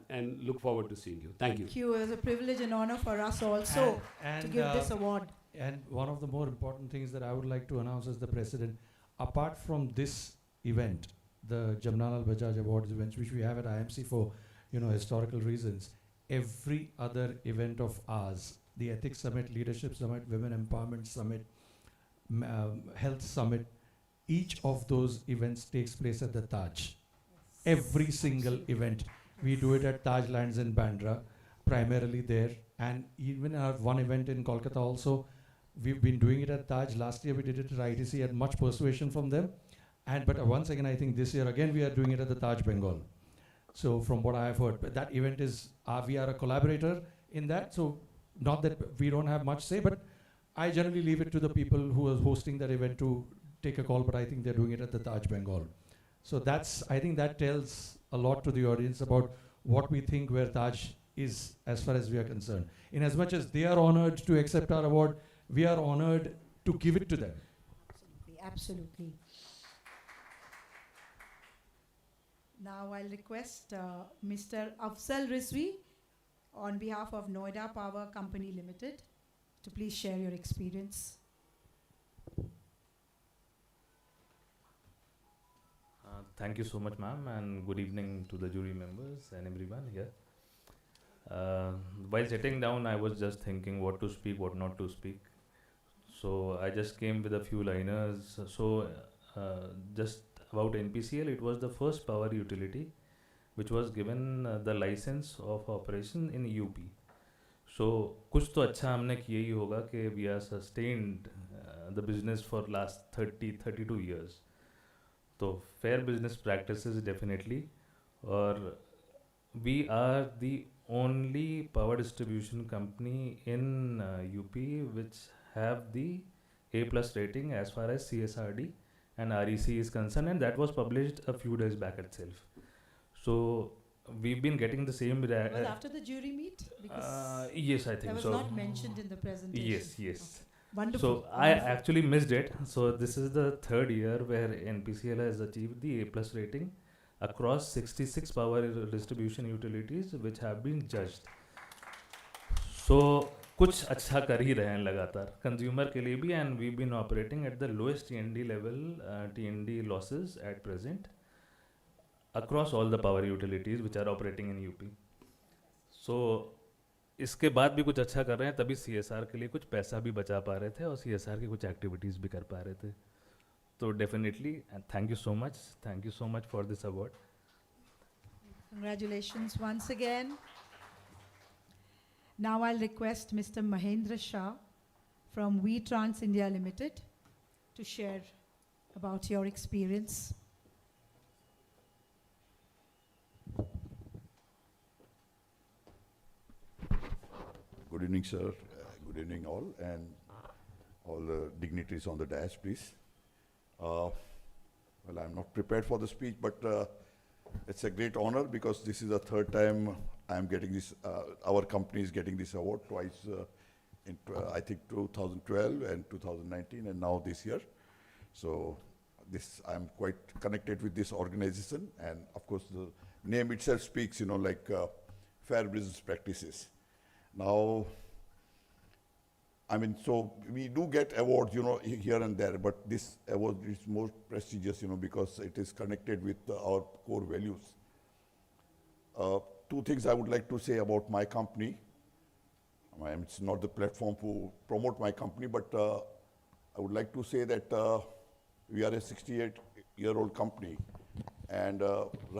And look forward to seeing you. Thank you. Thank you. It was a privilege and honor for us also to give this award. And one of the more important things that I would like to announce as the president, apart from this event, the Jamnalal Bajaj Awards events, which we have at IMC for historical reasons, every other event of ours, the Ethics Summit, Leadership Summit, Women Empowerment Summit, Health Summit, each of those events takes place at the Taj. Every single event. We do it at Taj Lands in Bandra, primarily there. And even our one event in Kolkata also, we've been doing it at Taj. Last year we did it at ITC, had much persuasion from them. But once again, I think this year again we are doing it at the Taj Bengal. So from what I have heard, but that event is, we are a collaborator in that. So not that we don't have much say, but I generally leave it to the people who are hosting that event to take a call, but I think they're doing it at the Taj Bengal. So I think that tells a lot to the audience about what we think where Taj is as far as we are concerned. In as much as they are honored to accept our award, we are honored to give it to them. Absolutely. Now I'll request Mr. Afzal Rizvi on behalf of Noida Power Company Limited to please share your experience. Thank you so much, ma'am, and good evening to the jury members and everyone here. While sitting down, I was just thinking what to speak, what not to speak. So I just came with a few liners. So just about NPCL, it was the first power utility which was given the license of operation in UP. सो कुछ तो अच्छा हमने किया ही होगा कि we are sustained the business for last 32 years. तो fair business practices definitely, और we are the only power distribution company in UP which have the A plus rating as far as CSRD and REC is concerned, and that was published a few days back itself. So we've been getting the same Well, after the jury meet? Because yes, I that think was so. not mentioned in the presentation. Yes. Okay. Wonderful. So I actually missed it. So this is the third year where NPCL has achieved the A plus rating across 66 power distribution utilities which have been judged. So कुछ अच्छा कर ही रहे हैं लगातार consumer के लिए भी, and we been operating at the lowest TND level, TND losses at present across all the power utilities which are operating in UP. So इसके बाद भी कुछ अच्छा कर रहे हैं, तभी CSR के लिए कुछ पैसा भी बचा पा रहे थे और CSR की कुछ एक्टिविटीज़ भी कर पा रहे थे. तो definitely thank you so much for this award. Congratulations once again. Now I'll request Mr. Mahendra Shah from We Trans India Limited to share about your experience. Good evening, sir. Good evening, all, and all the dignitaries on the dais, please. Well, I'm not prepared for the speech, but it's a great honor because this is the third time I'm getting this, our company is getting this award twice, in I think 2012 and 2019, and now this year. So I'm quite connected with this organization, and of course the name itself speaks, like fair business practices. Now, I mean, so we do get awards, here and there, but this award is more prestigious, because it is connected with our core values. Two things I would like to say about my company. It's not the platform to promote my company, but I would like to say that we are a 68-year-old company. And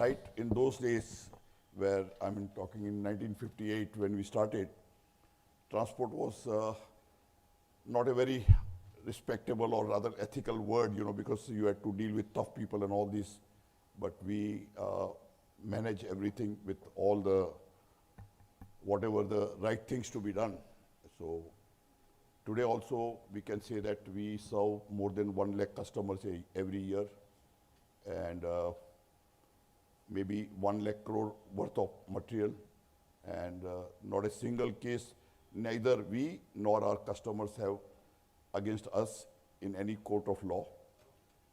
right in those days, where I'm talking in 1958 when we started, transport was not a very respectable or rather ethical word, because you had to deal with tough people and all this. But we manage everything with all the, whatever the right things to be done. So today also we can say that we serve more than 1 lakh customers every year, and maybe 1 lakh crore worth of material, and not a single case, neither we nor our customers have against us in any court of law.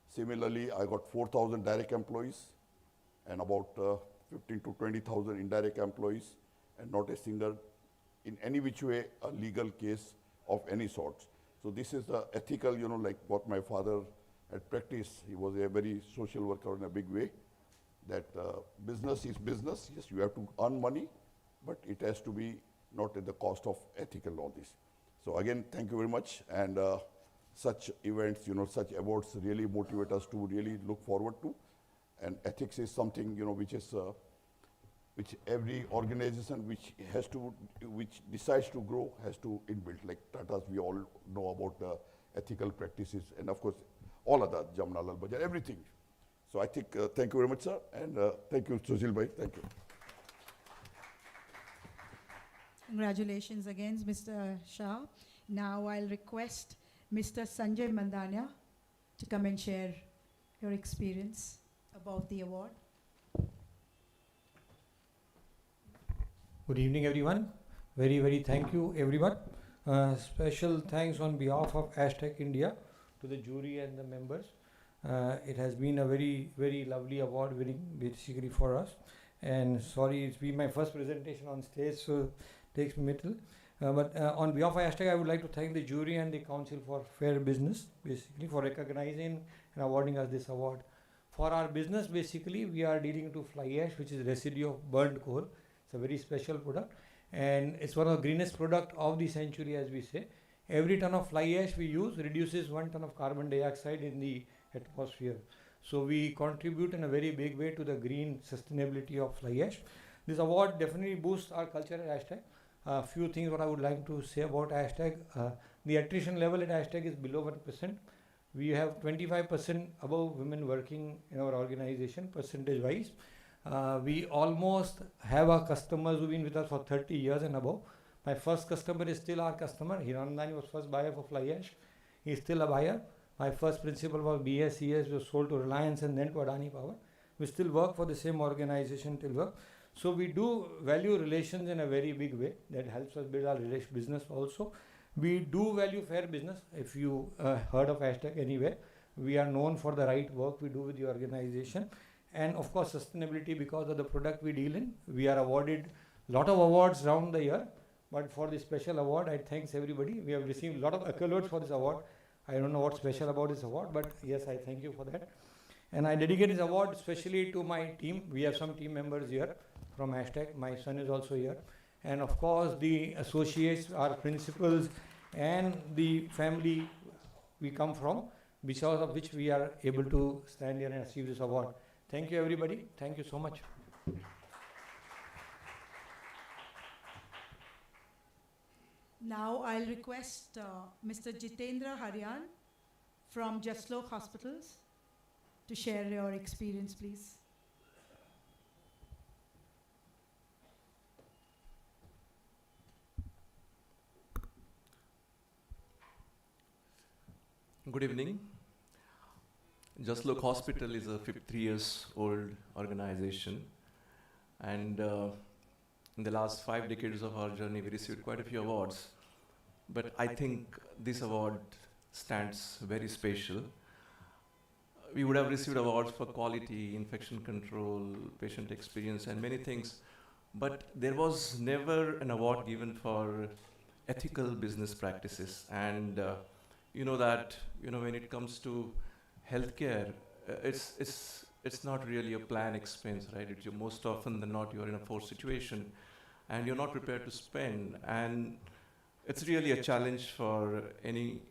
Similarly, I got 4,000 direct employees and about 15 to 20,000 indirect employees, and not a single, in any which way, a legal case of any sort. So this is the ethical, like what my father had practiced. He was a very social worker in a big way, that business is business. Yes, you have to earn money, but it has to be not at the cost of ethical, all this. So again, thank you very much. And such events, such awards really motivate us to really look forward to. And ethics is something, which is, which every organization which decides to grow has to inbuilt. Like Tata's, we all know about the ethical practices, and of course, all other, Jamnalal, Bajaj, everything. So I think, thank you very much, sir, and thank you, Sushil bhai, thank you. Congratulations again, Mr. Shah. Now I'll request Mr. Sanjay Mandania to come and share your experience about the award. Good evening, everyone. Very, very thank you, everyone. Special thanks on behalf of Hashtag India to the jury and the members. It has been a very, very lovely award, very basically for us. And sorry, it's been my first presentation on stage, so takes me a little. But on behalf of Hashtag, I would like to thank the jury and the Council for Fair Business, basically, for recognizing and awarding us this award. For our business, basically, we are dealing to fly ash, which is residue of burnt coal. It's a very special product, and it's one of the greenest product of the century, as we say. Every ton of fly ash we use reduces 1 ton of carbon dioxide in the atmosphere. So we contribute in a very big way to the green sustainability of fly ash. This award definitely boosts our culture at Hashtag. A few things what I would like to say about hashtag. The attrition level at hashtag is below 1%. We have 25% above women working in our organization, percentage wise. We almost have our customers who've been with us for 30 years and above. My first customer is still our customer. Hirachand was first buyer for fly ash. He's still a buyer. My first principal was BSES, was sold to Reliance and then to Adani Power. We still work for the same organization till work. So we do value relations in a very big way. That helps us build our business also. We do value fair business. If you heard of hashtag anywhere, we are known for the right work we do with the organization. And of course sustainability, because of the product we deal in. We are awarded a lot of awards round the year. But for this special award, I thanks everybody. We have received a lot of accolades for this award. I don't know what's special about this award, but yes, I thank you for that. And I dedicate this award especially to my team. We have some team members here from hashtag. My son is also here. And of course, the associates, our principals, and the family we come from, because of which we are able to stand here and achieve this award. Thank you, everybody. Thank you so much. Now I'll request Mr. Jitendra Haryan from Jamnalal Hospitals to share your experience, please. Good evening. Jamnalal Hospital is a 53 years old organization, and in the last 5 decades of our journey, we received quite a few awards. But I think this award stands very special. We would have received awards for quality, infection control, patient experience, and many things. But there was never an award given for ethical business practices. And you know that when it comes to healthcare, it's not really a planned expense, right? It's most often than not you're in a forced situation, and you're not prepared to spend. And it's really a challenge for any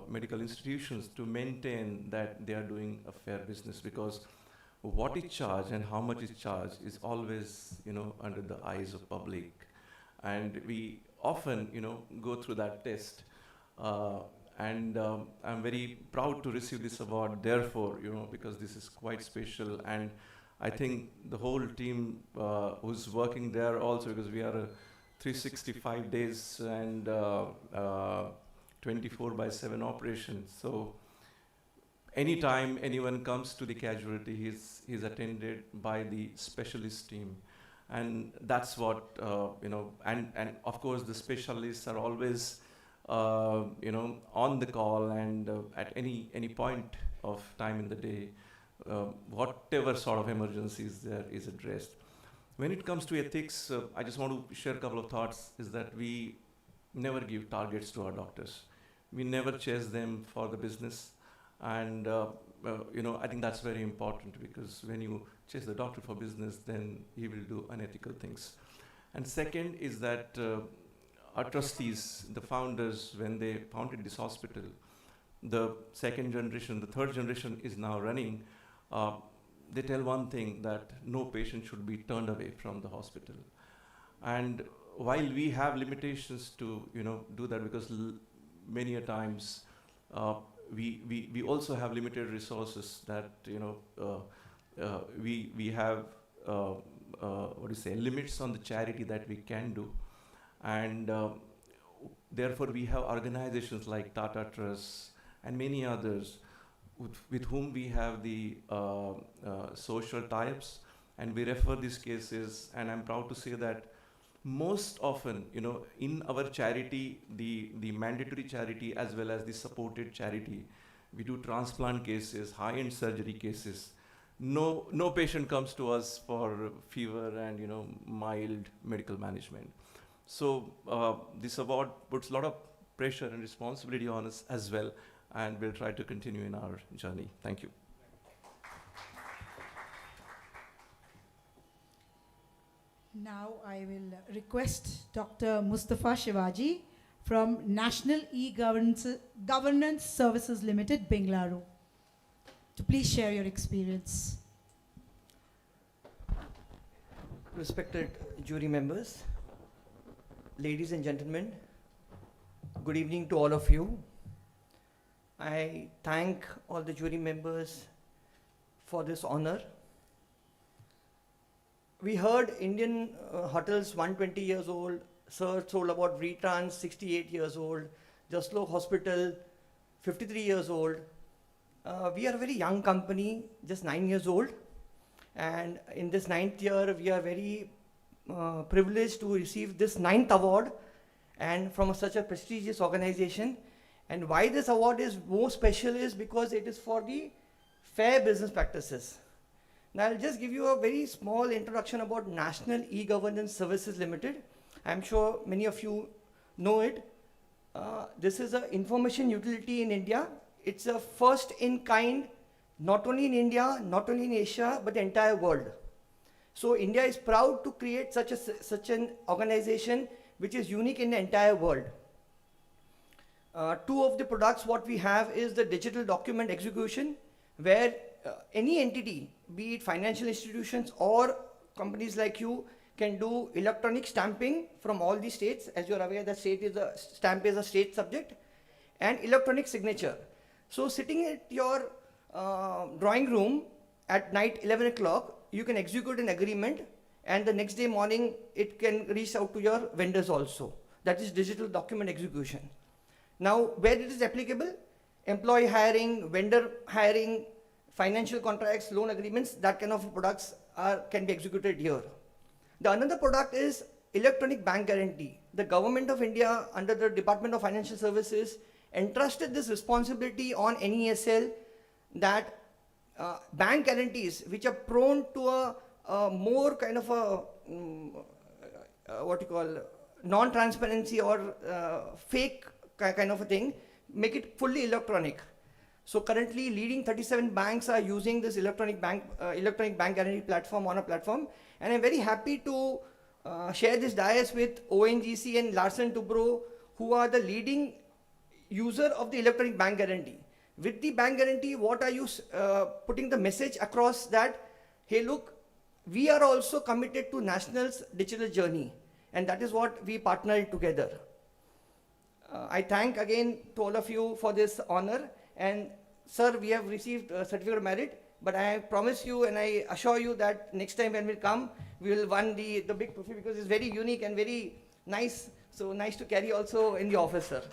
medical institutions to maintain that they are doing a fair business, because what is charged and how much is charged is always under the eyes of public, and we often go through that test. And I'm very proud to receive this award, therefore, because this is quite special. And I think the whole team who's working there also, because we are 365 days and 24/7 operation. So anytime anyone comes to the casualty, he's attended by the specialist team. And that's what, and of course the specialists are always on the call, and at any point of time in the day, whatever sort of emergency is there is addressed. When it comes to ethics, I just want to share a couple of thoughts, is that we never give targets to our doctors. We never chase them for the business. And I think that's very important, because when you chase the doctor for business, then he will do unethical things. And second is that our trustees, the founders, when they founded this hospital, the second generation, the third generation is now running, they tell one thing, that no patient should be turned away from the hospital. And while we have limitations to do that, because many a times we also have limited resources, that we have limits on the charity that we can do. And therefore we have organizations like Tata Trust and many others with whom we have the social tie-ups, and we refer these cases. And I'm proud to say that most often, in our charity, the mandatory charity as well as the supported charity, we do transplant cases, high-end surgery cases. No patient comes to us for fever and mild medical management. So this award puts a lot of pressure and responsibility on us as well, and we'll try to continue in our journey. Thank you. Now I will request Dr. Mustafa Shivaji from National E-Governance Services Limited, Bengaluru, to please share your experience. Respected jury members, ladies and gentlemen, good evening to all of you. I thank all the jury members for this honor. We heard Indian hotels 120 years old, Sir told about Retrans 68 years old, Jaslok Hospital 53 years old. We are a very young company, just 9 years old. And in this 9th year, we are very privileged to receive this 9th award and from such a prestigious organization. And why this award is more special is because it is for the fair business practices. Now I'll just give you a very small introduction about National E-Governance Services Limited. I'm sure many of you know it. This is an information utility in India. It's a first in kind, not only in India, not only in Asia, but the entire world. So India is proud to create such an organization which is unique in the entire world. Two of the products what we have is the digital document execution, where any entity, be it financial institutions or companies like you, can do electronic stamping from all the states. As you are aware, the stamp is a state subject, and electronic signature. So sitting at your drawing room at night 11 o'clock, you can execute an agreement, and the next day morning it can reach out to your vendors also. That is digital document execution. Now, where it is applicable, employee hiring, vendor hiring, financial contracts, loan agreements, that kind of products can be executed here. The another product is electronic bank guarantee. The government of India under the Department of Financial Services entrusted this responsibility on NESL that bank guarantees which are prone to a more kind of a non-transparency or fake kind of a thing, make it fully electronic. So currently leading 37 banks are using this electronic bank guarantee platform on a platform, and I'm very happy to share this dais with ONGC and Larsen Toubro, who are the leading user of the electronic bank guarantee. With the bank guarantee, what are you putting the message across that, hey look, we are also committed to National's digital journey, and that is what we partnered together. I thank again to all of you for this honor, and sir, we have received a certificate of merit, but I promise you and I assure you that next time when we come, we will win the big trophy, because it's very unique and very nice. So nice to carry also in the office, sir.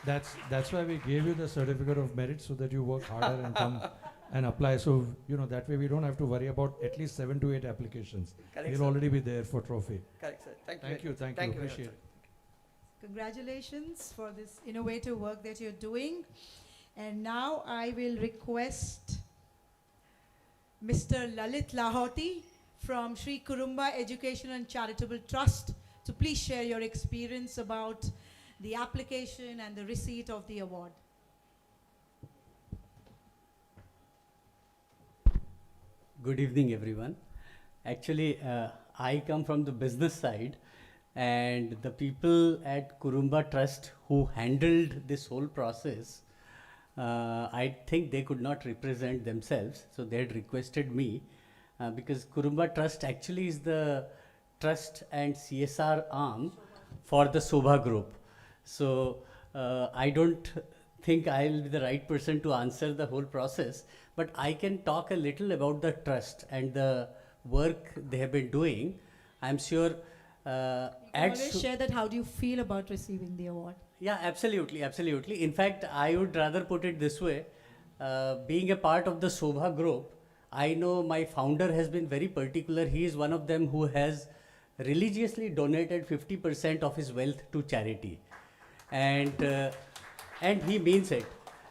That's why we gave you the certificate of merit, so that you work harder and come and apply. So, that way we don't have to worry about at least 7 to 8 applications. Correct, You'll sir. already be there for trophy. Correct, sir. Thank you. Thank you. Appreciate it. Congratulations for this innovative work that you're doing. And now I will request Mr. Lalit Lahoti from Sri Kurumba Education and Charitable Trust to please share your experience about the application and the receipt of the award. Good evening, everyone. Actually, I come from the business side, and the people at Kurumba Trust who handled this whole process, I think they could not represent themselves, so they had requested me, because Kurumba Trust actually is the trust and CSR arm for the Sobha group. So I don't think I'll be the right person to answer the whole process, but I can talk a little about the trust and the work they have been doing. I'm sure Always share that. How do you feel about receiving the award? Yeah, absolutely. In fact, I would rather put it this way. Being a part of the Sobha group, I know my founder has been very particular. He is one of them who has religiously donated 50% of his wealth to charity. And he means it.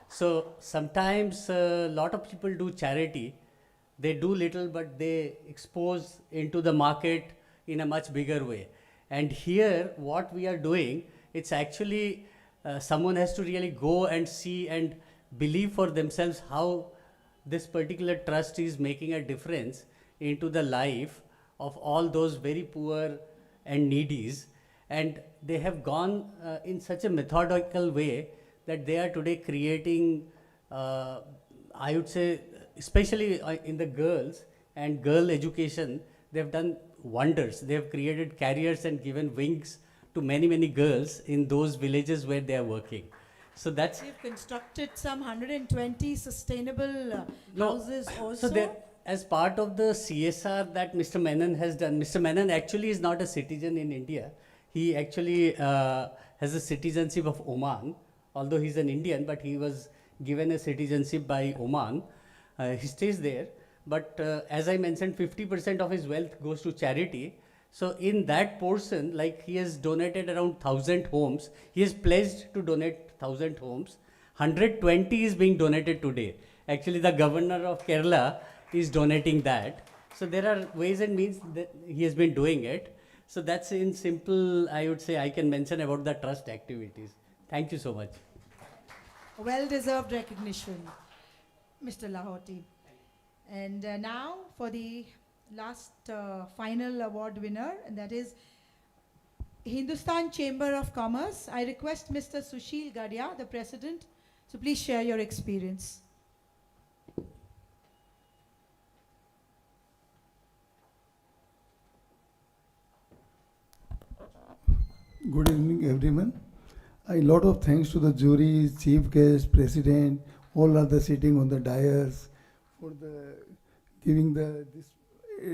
So sometimes a lot of people do charity. They do little, but they expose into the market in a much bigger way. And here, what we are doing, it's actually someone has to really go and see and believe for themselves how this particular trust is making a difference into the life of all those very poor and needies. And they have gone in such a methodical way that they are today creating, I would say, especially in the girls and girl education, they have done wonders. They have created careers and given wings to many, many girls in those villages where they are working. So that's... You've constructed some 120 sustainable houses also. So there, as part of the CSR that Mr. Menon has done, Mr. Menon actually is not a citizen in India. He actually has a citizenship of Oman, although he's an Indian, but he was given a citizenship by Oman. He stays there, but as I mentioned, 50% of his wealth goes to charity. So in that portion, like he has donated around 1,000 homes. He has pledged to donate 1,000 homes. 120 is being donated today. Actually, the governor of Kerala is donating that. So there are ways and means that he has been doing it. So that's in simple, I would say, I can mention about the trust activities. Thank you so much. Well-deserved recognition, Mr. Lahoti. And now for the last final award winner, and that is Hindustan Chamber of Commerce. I request Mr. Sushil Gadia, the president, so please share your experience. Good evening, everyone. A lot of thanks to the jury, chief guest, president, all other sitting on the dais for the giving the this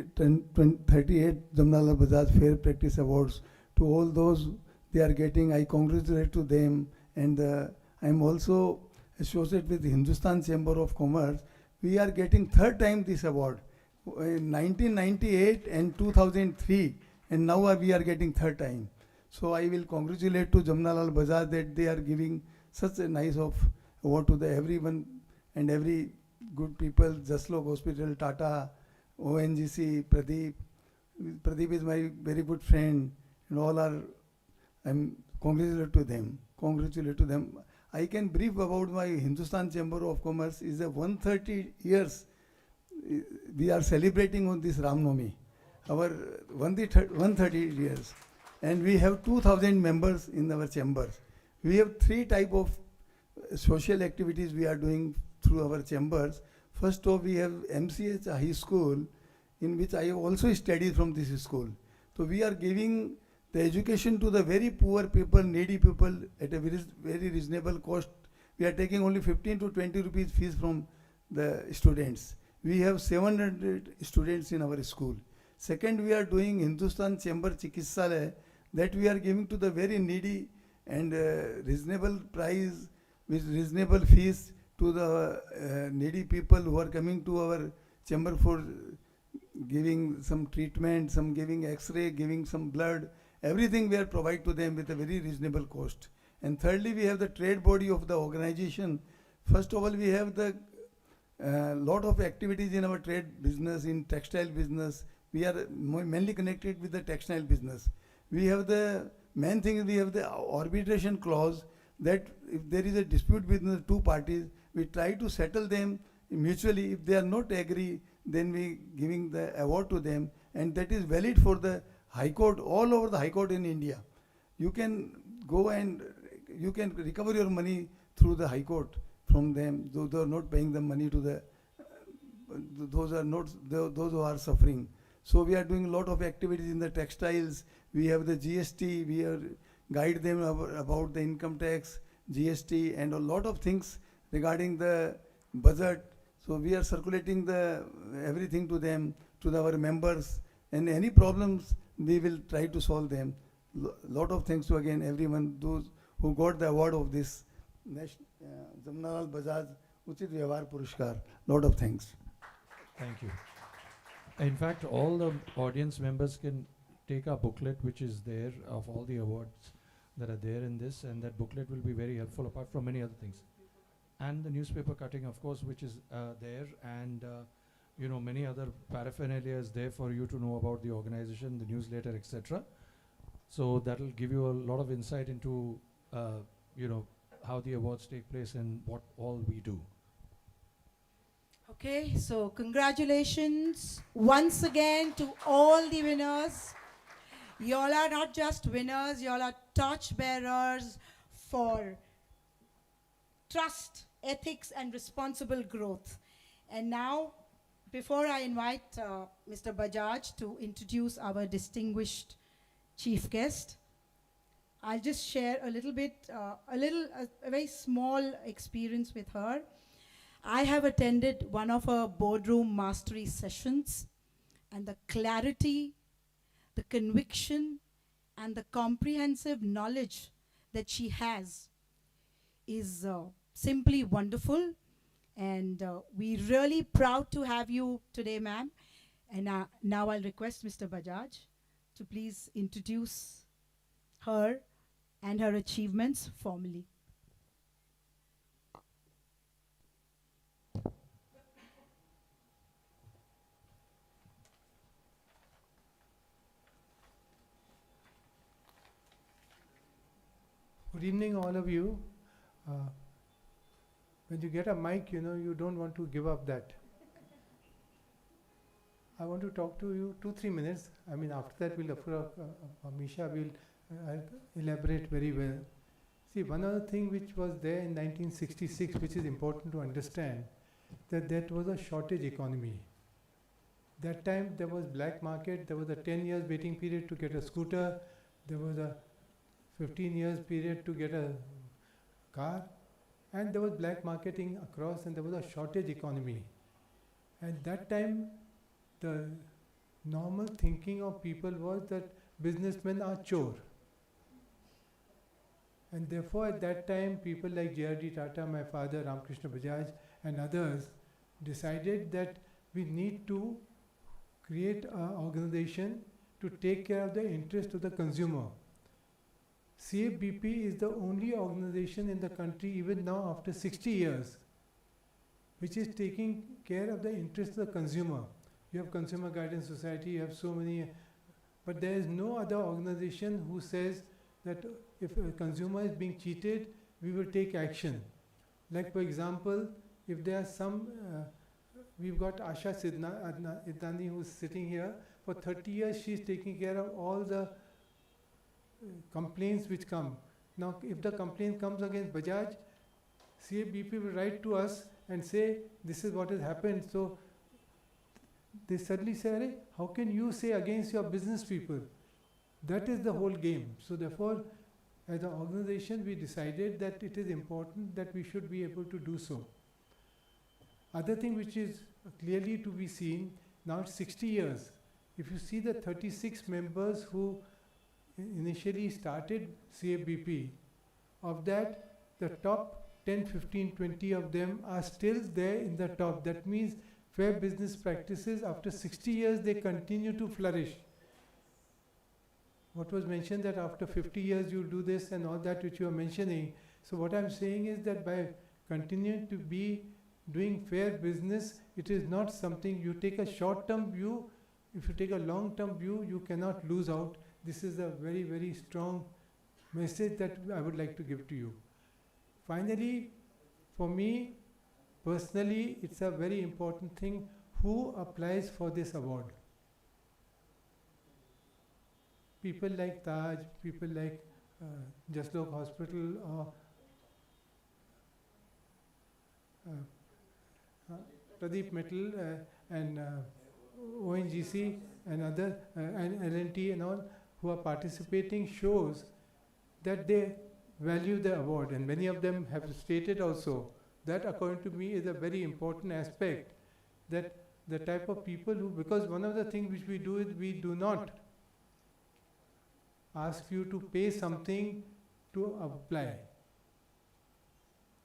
38 Jamnalal Bajaj Fair Practice Awards to all those they are getting. I congratulate to them, and I am also associated with the Hindustan Chamber of Commerce. We are getting third time this award, in 1998 and 2003, and now we are getting third time. So I will congratulate to Jamnalal Bajaj that they are giving such a nice award to the everyone and every good people, Jaslok Hospital, Tata, ONGC, Pradeep. Pradeep is my very good friend, and all are, I'm congratulate to them. I can brief about my Hindustan Chamber of Commerce. Is a 130 years we are celebrating on this Ram Navami, our 130 years. And we have 2,000 members in our chamber. We have three type of social activities we are doing through our chambers. First off, we have MCH High School, in which I have also studied from this school. So we are giving the education to the very poor people, needy people at a very reasonable cost. We are taking only 15 to 20 rupees fees from the students. We have 700 students in our school. Second, we are doing Hindustan Chamber Chikitsalaya, that we are giving to the very needy and reasonable price with reasonable fees to the needy people who are coming to our chamber for giving some treatment, some giving x-ray, giving some blood. Everything we are provide to them with a very reasonable cost. And thirdly, we have the trade body of the organization. First of all, we have the lot of activities in our trade business, in textile business. We are mainly connected with the textile business. We have the main thing is we have the arbitration clause that if there is a dispute between the two parties, we try to settle them mutually. If they are not agree, then we giving the award to them, and that is valid for the High Court, all over the High Court in India. You can go and you can recover your money through the High Court from them, though they are not paying the money to the those who are suffering. So we are doing a lot of activities in the textiles. We have the GST, we are guide them about the income tax, GST, and a lot of things regarding the budget. So we are circulating the everything to them, to our members, and any problems we will try to solve them. Lot of thanks to again everyone, those who got the award of this Jamnalal Bajaj Uchit Vyavahar Purushkar. Lot of thanks. Thank you. In fact, all the audience members can take our booklet, which is there, of all the awards that are there in this, and that booklet will be very helpful, apart from many other things. And the newspaper cutting, of course, which is there, and you know, many other paraphernalia is there for you to know about the organization, the newsletter, etc. So that will give you a lot of insight into, you know, how the awards take place and what all we do. Okay, so congratulations once again to all the winners. You all are not just winners, you all are torch bearers for trust, ethics, and responsible growth. And now Before I invite Mr. Bajaj to introduce our distinguished chief guest, I'll just share a little bit, a very small experience with her. I have attended one of her boardroom mastery sessions, and the clarity, the conviction, and the comprehensive knowledge that she has is simply wonderful. And we're really proud to have you today, ma'am. And now I'll request Mr. Bajaj to please introduce her and her achievements formally. Good evening, all of you. When you get a mic, you don't want to give up that. I want to talk to you 2-3 minutes. I mean, after that, Amisha will elaborate very well. See, one other thing which was there in 1966, which is important to understand, that was a shortage economy. That time, there was black market. There was a 10 years waiting period to get a scooter. There was a 15 years period to get a car. And there was black marketing across, and there was a shortage economy. At that time, the normal thinking of people was that businessmen are chore. And therefore, at that time, people like J.R.D. Tata, my father, Ramkrishna Bajaj, and others decided that we need to create an organization to take care of the interest of the consumer. CFBP is the only organization in the country, even now after 60 years, which is taking care of the interest of the consumer. You have Consumer Guidance Society, you have so many, but there is no other organization who says that if a consumer is being cheated, we will take action. Like for example, if there are some, we've got Asha Idnani who's sitting here. For 30 years, she's taking care of all the complaints which come. Now, if the complaint comes against Bajaj, CFBP will write to us and say, this is what has happened. So they suddenly say, how can you say against your business people? That is the whole game. So therefore, as an organization, we decided that it is important that we should be able to do so. Other thing which is clearly to be seen, now it's 60 years. If you see the 36 members who initially started CFBP, of that, the top 10, 15, 20 of them are still there in the top. That means fair business practices, after 60 years, they continue to flourish. What was mentioned that after 50 years you do this and all that which you are mentioning. So what I'm saying is that by continuing to be doing fair business, it is not something you take a short-term view. If you take a long-term view, you cannot lose out. This is a very, very strong message that I would like to give to you. Finally, for me, personally, it's a very important thing who applies for this award. People like Taj, people like Jaslok Hospital, or Pradeep Metal and ONGC and other and L&T and all who are participating shows that they value the award, and many of them have stated also that, according to me, is a very important aspect, that the type of people who, because one of the things which we do is we do not ask you to pay something to apply.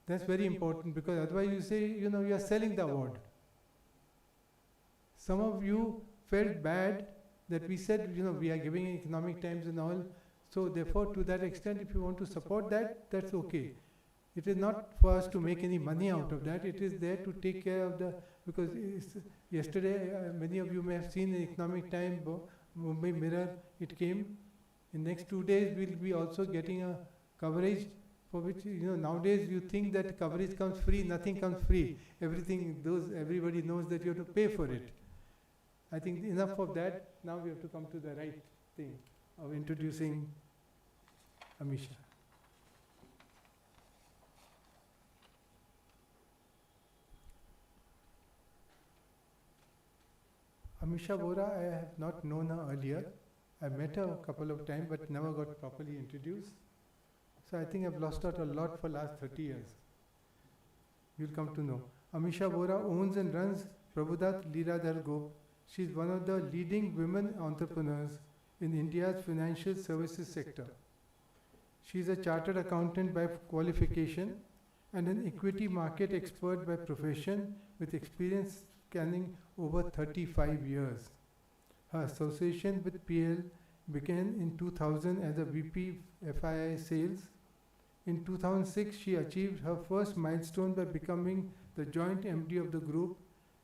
That's very important, because otherwise you say, you are selling the award. Some of you felt bad that we said, we are giving Economic Times and all. So therefore, to that extent, if you want to support that, that's okay. It is not for us to make any money out of that. It is there to take care of the, because yesterday, many of you may have seen in Economic Times, Mumbai Mirror, it came. In next 2 days, we'll be also getting a coverage for which, nowadays you think that coverage comes free, nothing comes free. Everybody knows that you have to pay for it. I think enough of that. Now we have to come to the right thing of introducing Amisha. Amisha Vora, I have not known her earlier. I met her a couple of times but never got properly introduced. So I think I've lost out a lot for last 30 years. You'll come to know. Amisha Vora owns and runs Prabhudat Leeradhar Group. She's one of the leading women entrepreneurs in India's financial services sector. She's a chartered accountant by qualification and an equity market expert by profession with experience spanning over 35 years. Her association with PL began in 2000 as a VP FII sales. In 2006, she achieved her first milestone by becoming the joint MD of the group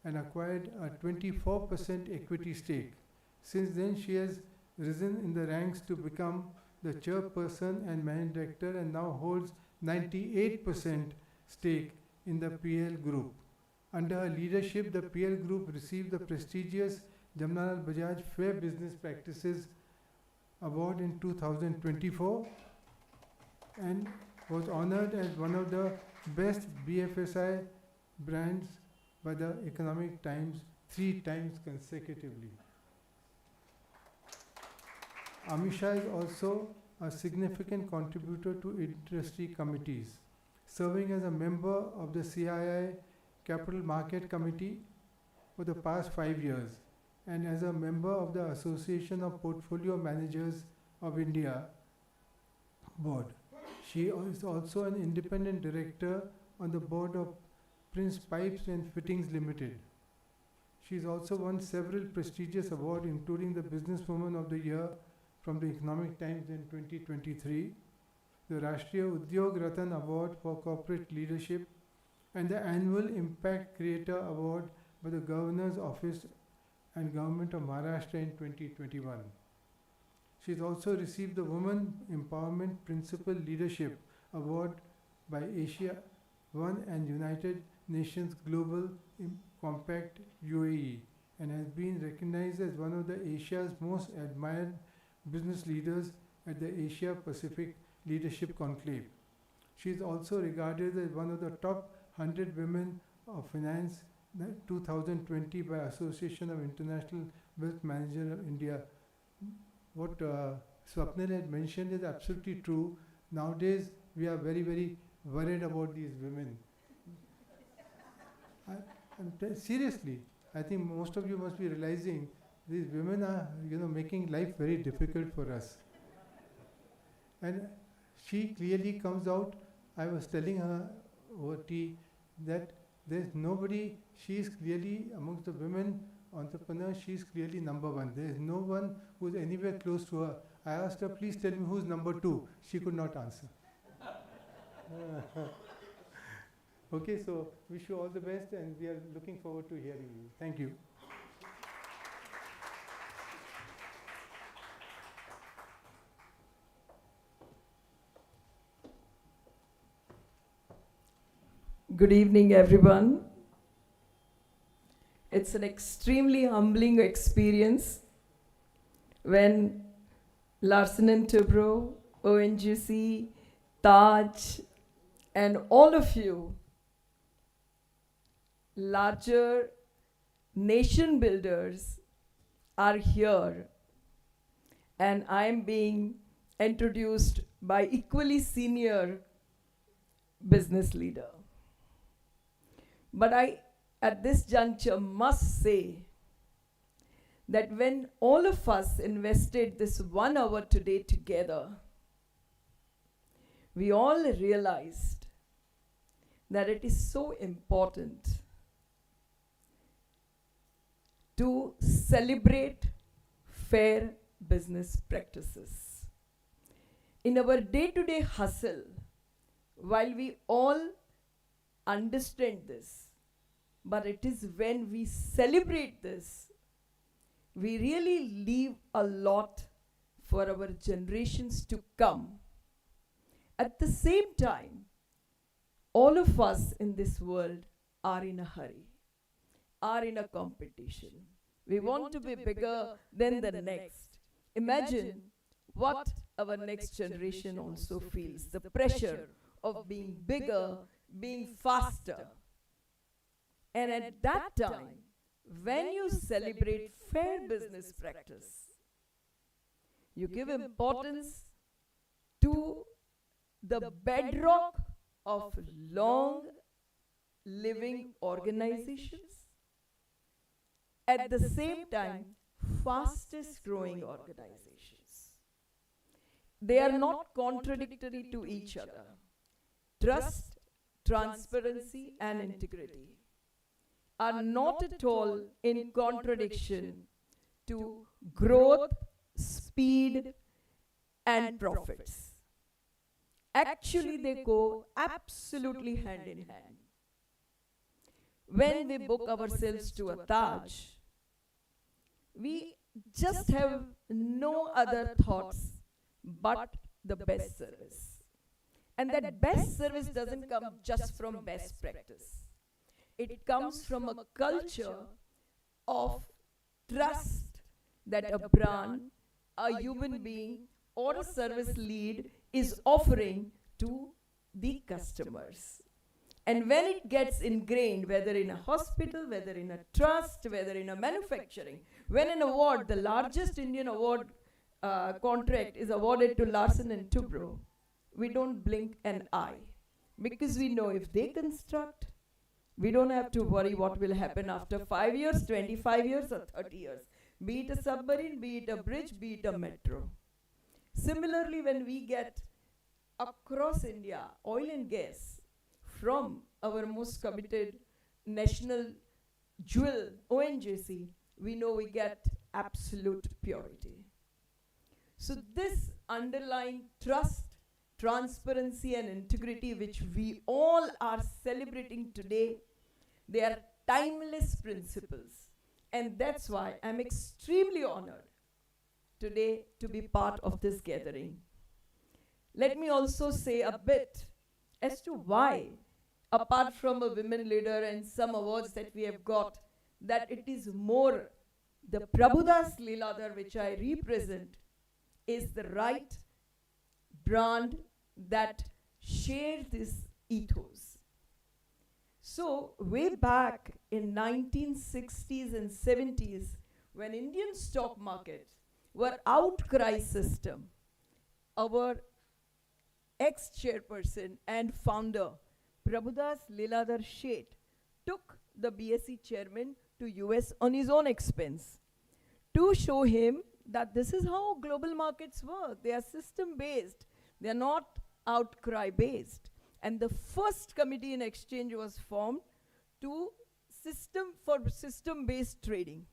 and acquired a 24% equity stake. Since then, she has risen in the ranks to become the chairperson and managing director and now holds 98% stake in the PL group. Under her leadership, the PL group received the prestigious Jamnalal Bajaj Fair Business Practices Award in 2024 and was honored as one of the best BFSI brands by the Economic Times 3 times consecutively. Amisha is also a significant contributor to industry committees, serving as a member of the CII Capital Market Committee for the past 5 years and as a member of the Association of Portfolio Managers of India board. She is also an independent director on the board of Prince Pipes and Fittings Limited. She has also won several prestigious awards, including the Businesswoman of the Year from the Economic Times in 2023, the Rashtriya Udyog Ratan Award for Corporate Leadership, and the annual Impact Creator Award by the Governor's Office and Government of Maharashtra in 2021. She has also received the Women Empowerment Principal Leadership Award by Asia One and United Nations Global Compact UAE and has been recognized as one of the Asia's most admired business leaders at the Asia Pacific Leadership Conclave. She is also regarded as one of the top 100 women of finance 2020 by Association of International Wealth Managers of India. What Swapnil had mentioned is absolutely true. Nowadays, we are very, very worried about these women. Seriously, I think most of you must be realizing these women are, making life very difficult for us. And she clearly comes out. I was telling her over tea that there's nobody, she is clearly amongst the women entrepreneurs, she is clearly number one. There is no one who is anywhere close to her. I asked her, please tell me who's number two. She could not answer. Okay, so wish you all the best and we are looking forward to hearing you. Thank you. Good evening, everyone. It's an extremely humbling experience when Larsen & Toubro, ONGC, Taj, and all of you, larger nation builders, are here. And I'm being introduced by equally senior business leader. But I, at this juncture, must say that when all of us invested this 1 hour today together, we all realized that it is so important to celebrate fair business practices. In our day-to-day hustle, while we all understand this, but it is when we celebrate this, we really leave a lot for our generations to come. At the same time, all of us in this world are in a hurry, are in a competition. We want to be bigger than the next. Imagine what our next generation also feels, the pressure of being bigger, being faster. And at that time, when you celebrate fair business practice, you give importance to the bedrock of long living organizations, at the same time fastest growing organizations. They are not contradictory to each other. Trust, transparency and integrity are not at all in contradiction to growth, speed and profits. Actually, they go absolutely hand in hand. When we book ourselves to a Taj, we just have no other thoughts but the best service. And that best service doesn't come just from best practice. It comes from a culture of trust that a brand, a human being, or a service lead is offering to the customers. And when it gets ingrained, whether in a hospital, whether in a trust, whether in a manufacturing, when an award, the largest Indian award contract is awarded to Larsen & Toubro, we don't blink an eye. Because we know if they construct, we don't have to worry what will happen after 5 years, 25 years or 30 years. Be it a submarine, be it a bridge, be it a metro. Similarly, when we get across India oil and gas from our most coveted national jewel, ONGC, we know we get absolute purity. So this underlying trust, transparency and integrity which we all are celebrating today, they are timeless principles. And that's why I'm extremely honored today to be part of this gathering. Let me also say a bit as to why, apart from a women leader and some awards that we have got, that it is more the Prabhudas Leeladhar which I represent is the right brand that shares this ethos. So way back in 1960s and 70s, when Indian stock market were outcry system, our ex-chairperson and founder, Prabhudas Leeladhar Sheth, took the BSE chairman to US on his own expense to show him that this is how global markets work. They are system-based. They are not outcry-based. And the first committee in exchange was formed to system-based trading.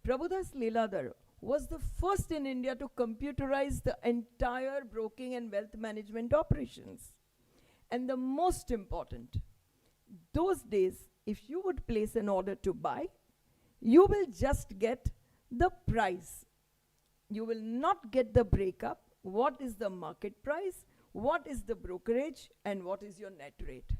Prabhudas Leeladhar was the first in India to computerize the entire broking and wealth management operations. And the most important, those days, if you would place an order to buy, you will just get the price. You will not get the breakup. What is the market price? What is the brokerage? And what is your net rate?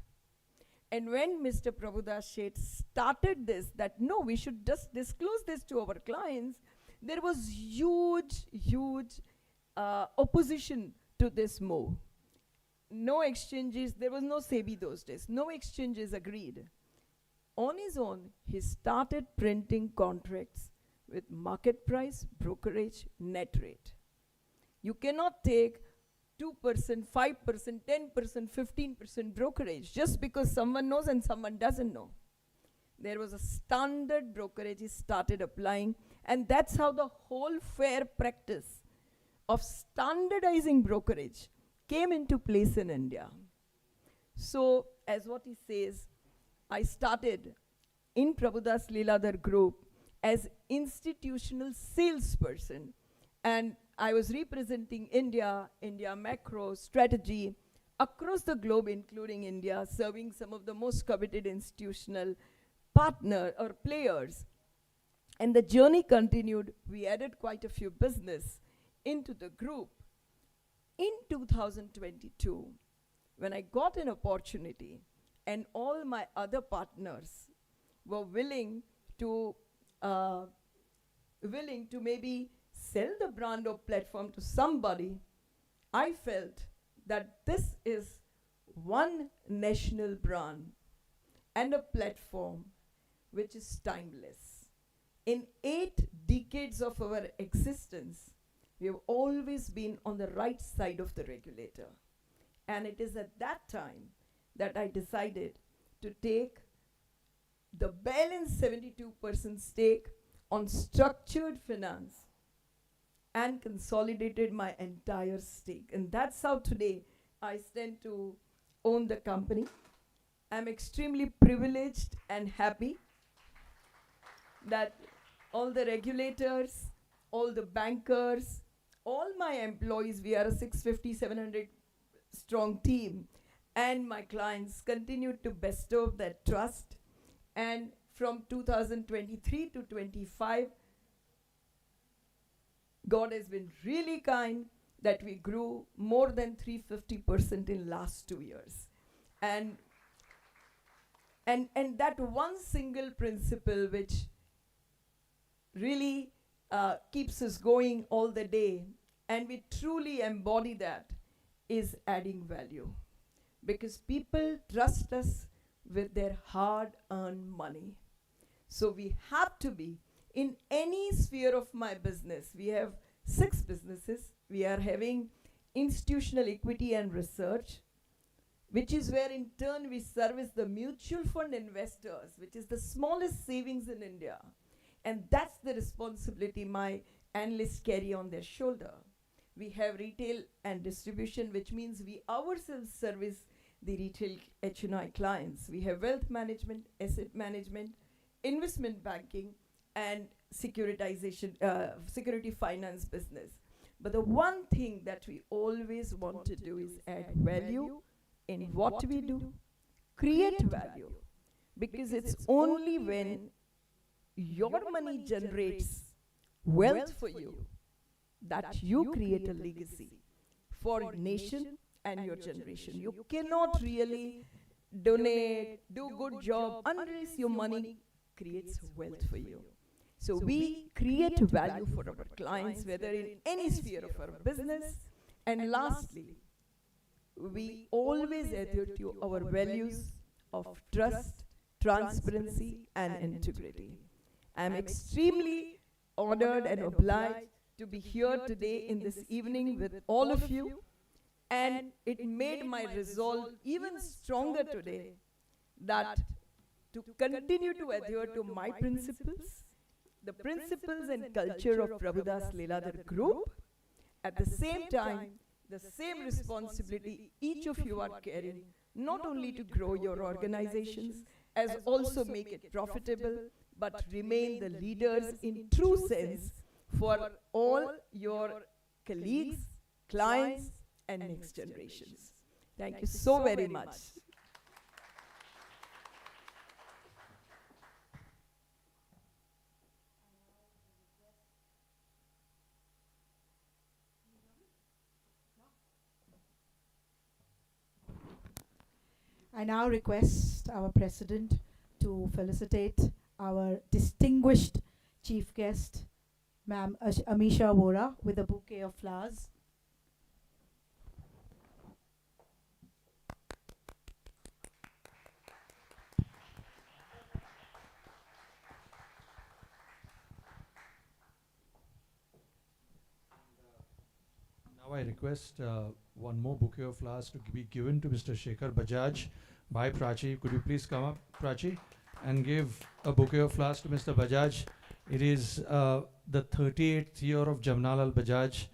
And when Mr. Prabhudas Sheth started this, that no, we should just disclose this to our clients, there was huge opposition to this move. No exchanges, there was no SEBI those days. No exchanges agreed. On his own, he started printing contracts with market price, brokerage, net rate. You cannot take 2%, 5%, 10%, 15% brokerage just because someone knows and someone doesn't know. There was a standard brokerage he started applying, and that's how the whole fair practice of standardizing brokerage came into place in India. So, as what he says, I started in Prabhudas Leeladhar Group as institutional salesperson, and I was representing India macro strategy across the globe, including India, serving some of the most coveted institutional partner or players. And the journey continued. We added quite a few business into the group. In 2022, when I got an opportunity and all my other partners were willing to maybe sell the brand or platform to somebody, I felt that this is one national brand and a platform which is timeless. In 8 decades of our existence, we have always been on the right side of the regulator. And it is at that time that I decided to take the balanced 72% stake on structured finance and consolidated my entire stake. And that's how today I stand to own the company. I'm extremely privileged and happy that all the regulators, all the bankers, all my employees, we are a 650, 700 strong team, and my clients continue to bestow their trust. And from 2023 to 25, God has been really kind that we grew more than 350% in last 2 years. And that one single principle which really keeps us going all the day, and we truly embody that, is adding value. Because people trust us with their hard-earned money. So we have to be, in any sphere of my business, we have 6 businesses. We are having institutional equity and research, which is where in turn we service the mutual fund investors, which is the smallest savings in India. And that's the responsibility my analysts carry on their shoulder. We have retail and distribution, which means we ourselves service the retail H&I clients. We have wealth management, asset management, investment banking, and securitization, security finance business. But the one thing that we always want to do is add value in what we do, create value. Because it's only when your money generates wealth for you that you create a legacy for your nation and your generation. You cannot really donate, do good job unless your money creates wealth for you. So we create value for our clients, whether in any sphere of our business. And lastly, we always adhere to our values of trust, transparency, and integrity. I'm extremely honored and obliged to be here today in this evening with all of you. And it made my resolve even stronger today that to continue to adhere to my principles, the principles and culture of Prabhudas Leeladhar Group. At the same time, the same responsibility each of you are carrying, not only to grow your organizations, as also make it profitable, but remain the leaders in true sense for all your colleagues, clients, and next generations. Thank you so very much. I now request our president to felicitate our distinguished chief guest, Ma'am Amisha Vora, with a bouquet of flowers. Now I request one more bouquet of flowers to be given to Mr. Shekhar Bajaj by Prachi. Could you please come up, Prachi, and give a bouquet of flowers to Mr. Bajaj? It is the 38th year of Jamnalal Bajaj.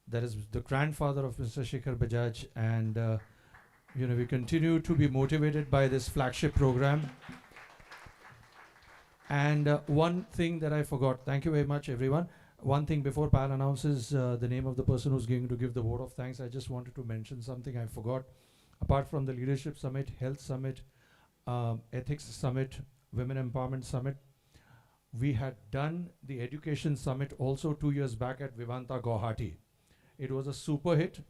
That is the grandfather of Mr. Shekhar Bajaj, and we continue to be motivated by this flagship program. And one thing that I forgot, thank you very much, everyone. One thing before Pal announces the name of the person who's going to give the vote of thanks, I just wanted to mention something I forgot. Apart from the Leadership Summit, Health Summit, Ethics Summit, Women Empowerment Summit, we had done the Education Summit also 2 years back at Vivanta Guwahati. It was a super hit.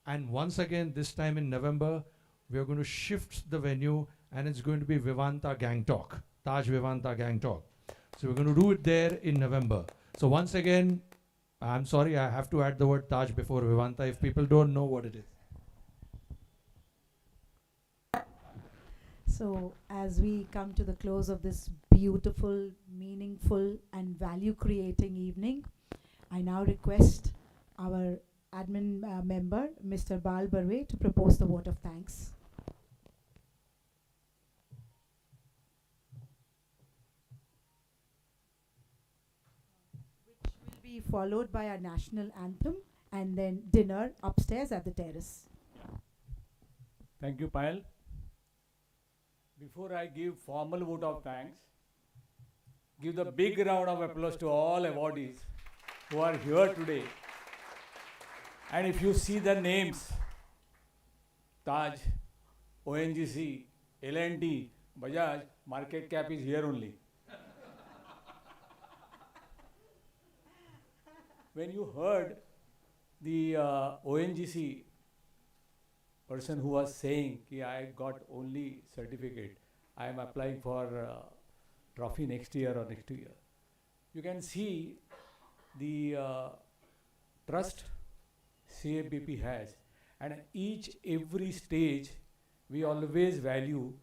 And once again, this time in November, we are going to shift the venue, and it's going to be Vivanta Gangtok, Taj Vivanta Gangtok. So we're going to do it there in November. So once again, I'm sorry, I have to add the word Taj before Vivanta if people don't know what it is. So as we come to the close of this beautiful, meaningful, and value-creating evening. I now request our admin member, Mr. Bal Barve, to propose the vote of thanks. Which will be followed by our national anthem and then dinner upstairs at the terrace. Thank you, Payal. Before I give formal vote of thanks, give the big round of applause to all awardees who are here today. And if you see the names, Taj, ONGC, L&T, Bajaj, market cap is here only. When you heard the ONGC person who was saying, I got only certificate, I am applying for trophy next year or next year. You can see the trust CFBP has, and at every stage we always value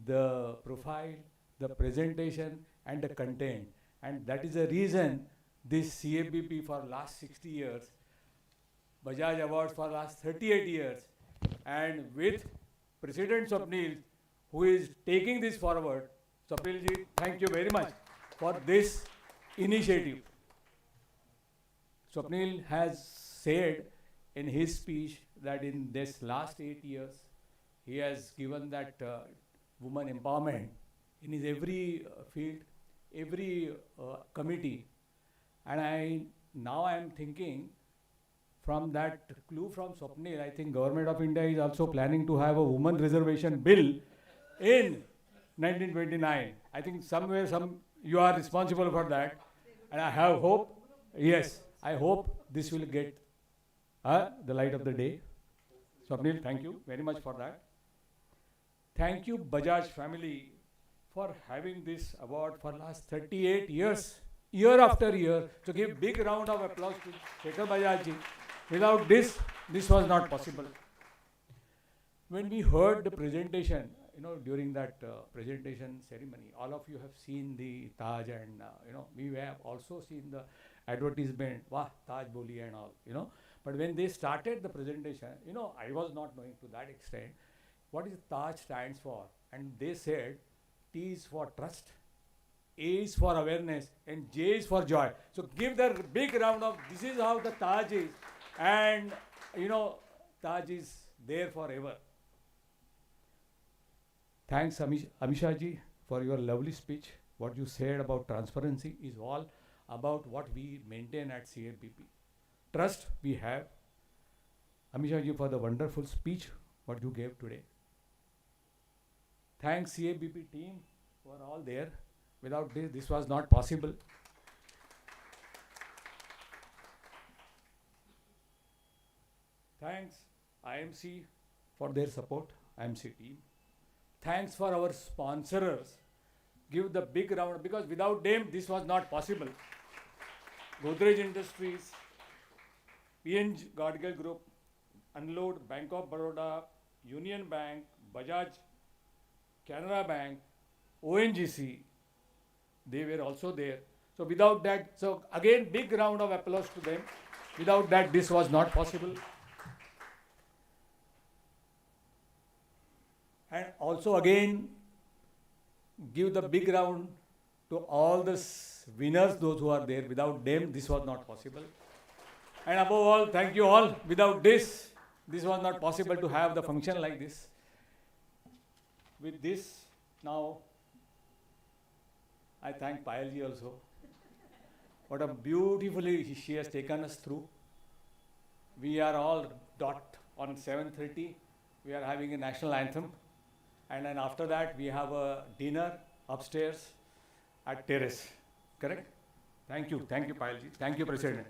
the profile, the presentation and the content, and that is the reason this CFBP for last 60 years, Bajaj Awards for last 38 years, and with President Swapnil, who is taking this forward. Swapnil ji, thank you very much for this initiative. Swapnil has said in his speech that in this last 8 years, he has given that woman empowerment in his every field, every committee. And now I am thinking, from that clue from Swapnil, I think Government of India is also planning to have a woman reservation bill in 1929. I think somewhere you are responsible for that. And I have hope, yes, I hope this will get the light of the day. Swapnil, thank you very much for that. Thank you Bajaj family for having this award for last 38 years, year after year. So give big round of applause to Shekhar Bajaj ji. Without this was not possible. When we heard the presentation, during that presentation ceremony, all of you have seen the Taj, and we have also seen the advertisement, Wah, Taj Boli and all, But when they started the presentation, I was not knowing to that extent what is Taj stands for. And they said, T is for trust, A is for awareness, and J is for joy. So give the big round of, this is how the Taj is. And, Taj is there forever. Thanks, Amisha ji, for your lovely speech. What you said about transparency is all about what we maintain at CFBP. Trust we have. Amisha ji for the wonderful speech what you gave today. Thanks CFBP team who are all there. Without this was not possible. Thanks IMC for their support, IMC team. Thanks for our sponsors. Give the big round, because without them this was not possible. Godrej Industries, PNG Gadgil Group, Unload, Bank of Baroda, Union Bank, Bajaj, Canara Bank, ONGC, they were also there. So without that, so again big round of applause to them. Without that this was not possible. And also again, give the big round to all the winners, those who are there. Without them, this was not possible. And above all, thank you all. Without this was not possible to have the function like this. With this, now, I thank Payal ji also. What a beautifully she has taken us through. We are all dot on 7:30. We are having a national anthem. And then after that, we have a dinner upstairs at terrace. Correct? Thank you. Thank you, Payal ji. Thank you, President.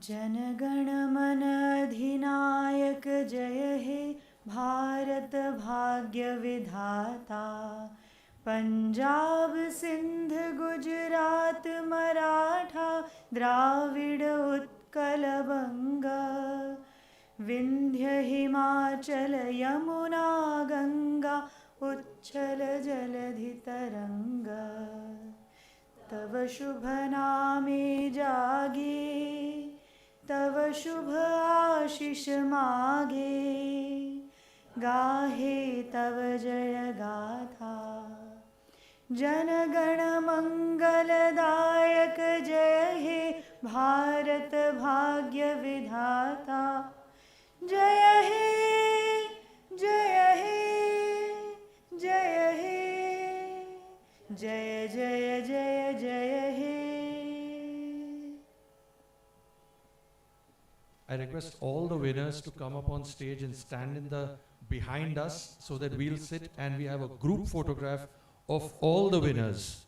जनगण मन अधिनायक जय हे भारत भाग्य विधाता पंजाब सिंध गुजरात मराठा द्राविड उत्कल बंगा विंध्य हिमाचल यमुना गंगा उच्छल जलधि तरंगा तव शुभ नामे जागे तव शुभ आशीष मागे गाहे तव जय गाथा जन गण मंगलदायक जय हे भारत भाग्य विधाता जय हे जय हे जय हे जय जय जय जय हे. I request all the winners to come up on stage and stand in the behind us so that we'll sit and we have a group photograph of all the winners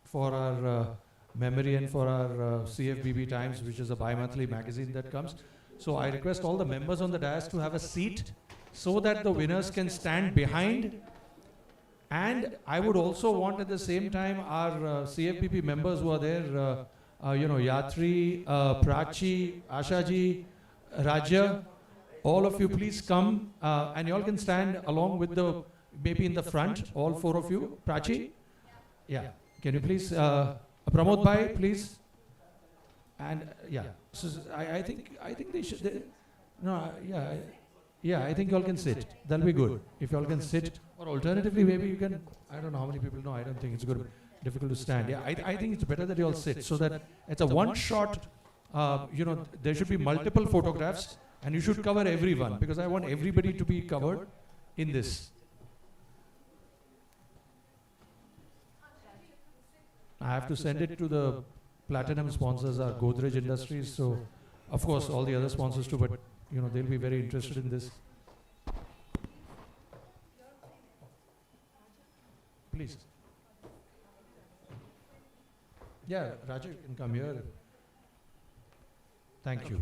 for our memory and for our CFBP Times, which is a bi-monthly magazine that comes. So I request all the members on the dais to have a seat so that the winners can stand behind. And I would also want at the same time our CFBP members who are there, Yatri, Prachi, Ashaji, Raja, all of you please come and you all can stand along with the, maybe in the front, all four of you. Prachi? Yeah. Can you please, Pramod Bhai, please? And yeah, so I think they should, I think you all can sit. That'll be good. If you all can sit, or alternatively maybe you can, I don't know how many people know, I don't think it's good. Difficult to stand. Yeah, I think it's better that you all sit so that it's a one shot, there should be multiple photographs and you should cover everyone because I want everybody to be covered in this. I have to send it to the platinum sponsors, our Godrej Industries, so of course all the other sponsors too, but they'll be very interested in this. Please. Yeah, Raja, you can come here. Thank you.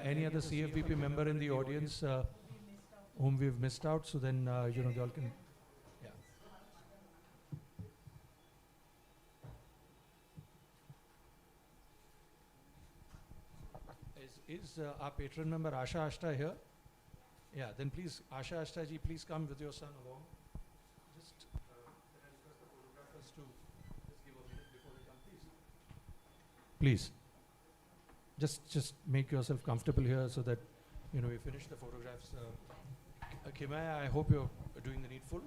Any other CFBP member in the audience whom we've missed out? So then, they all can. Yeah. Is our patron member Asha Ashta here? Yeah, then please, Asha Ashta ji, please come with your son along. Just can I request the photographers to just give a minute before they come, please. Please. Just make yourself comfortable here so that, we finish the photographs. Kimaya, I hope you're doing the needful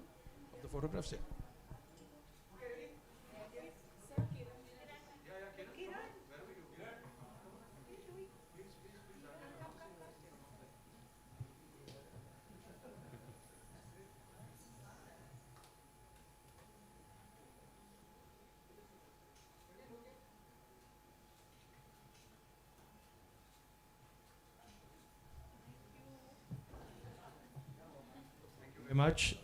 of the photographs here. Very much.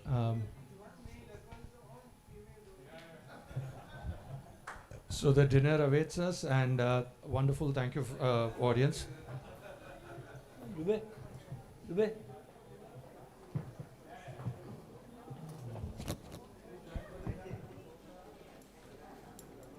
So the dinner awaits us and wonderful, thank you audience. Dubey.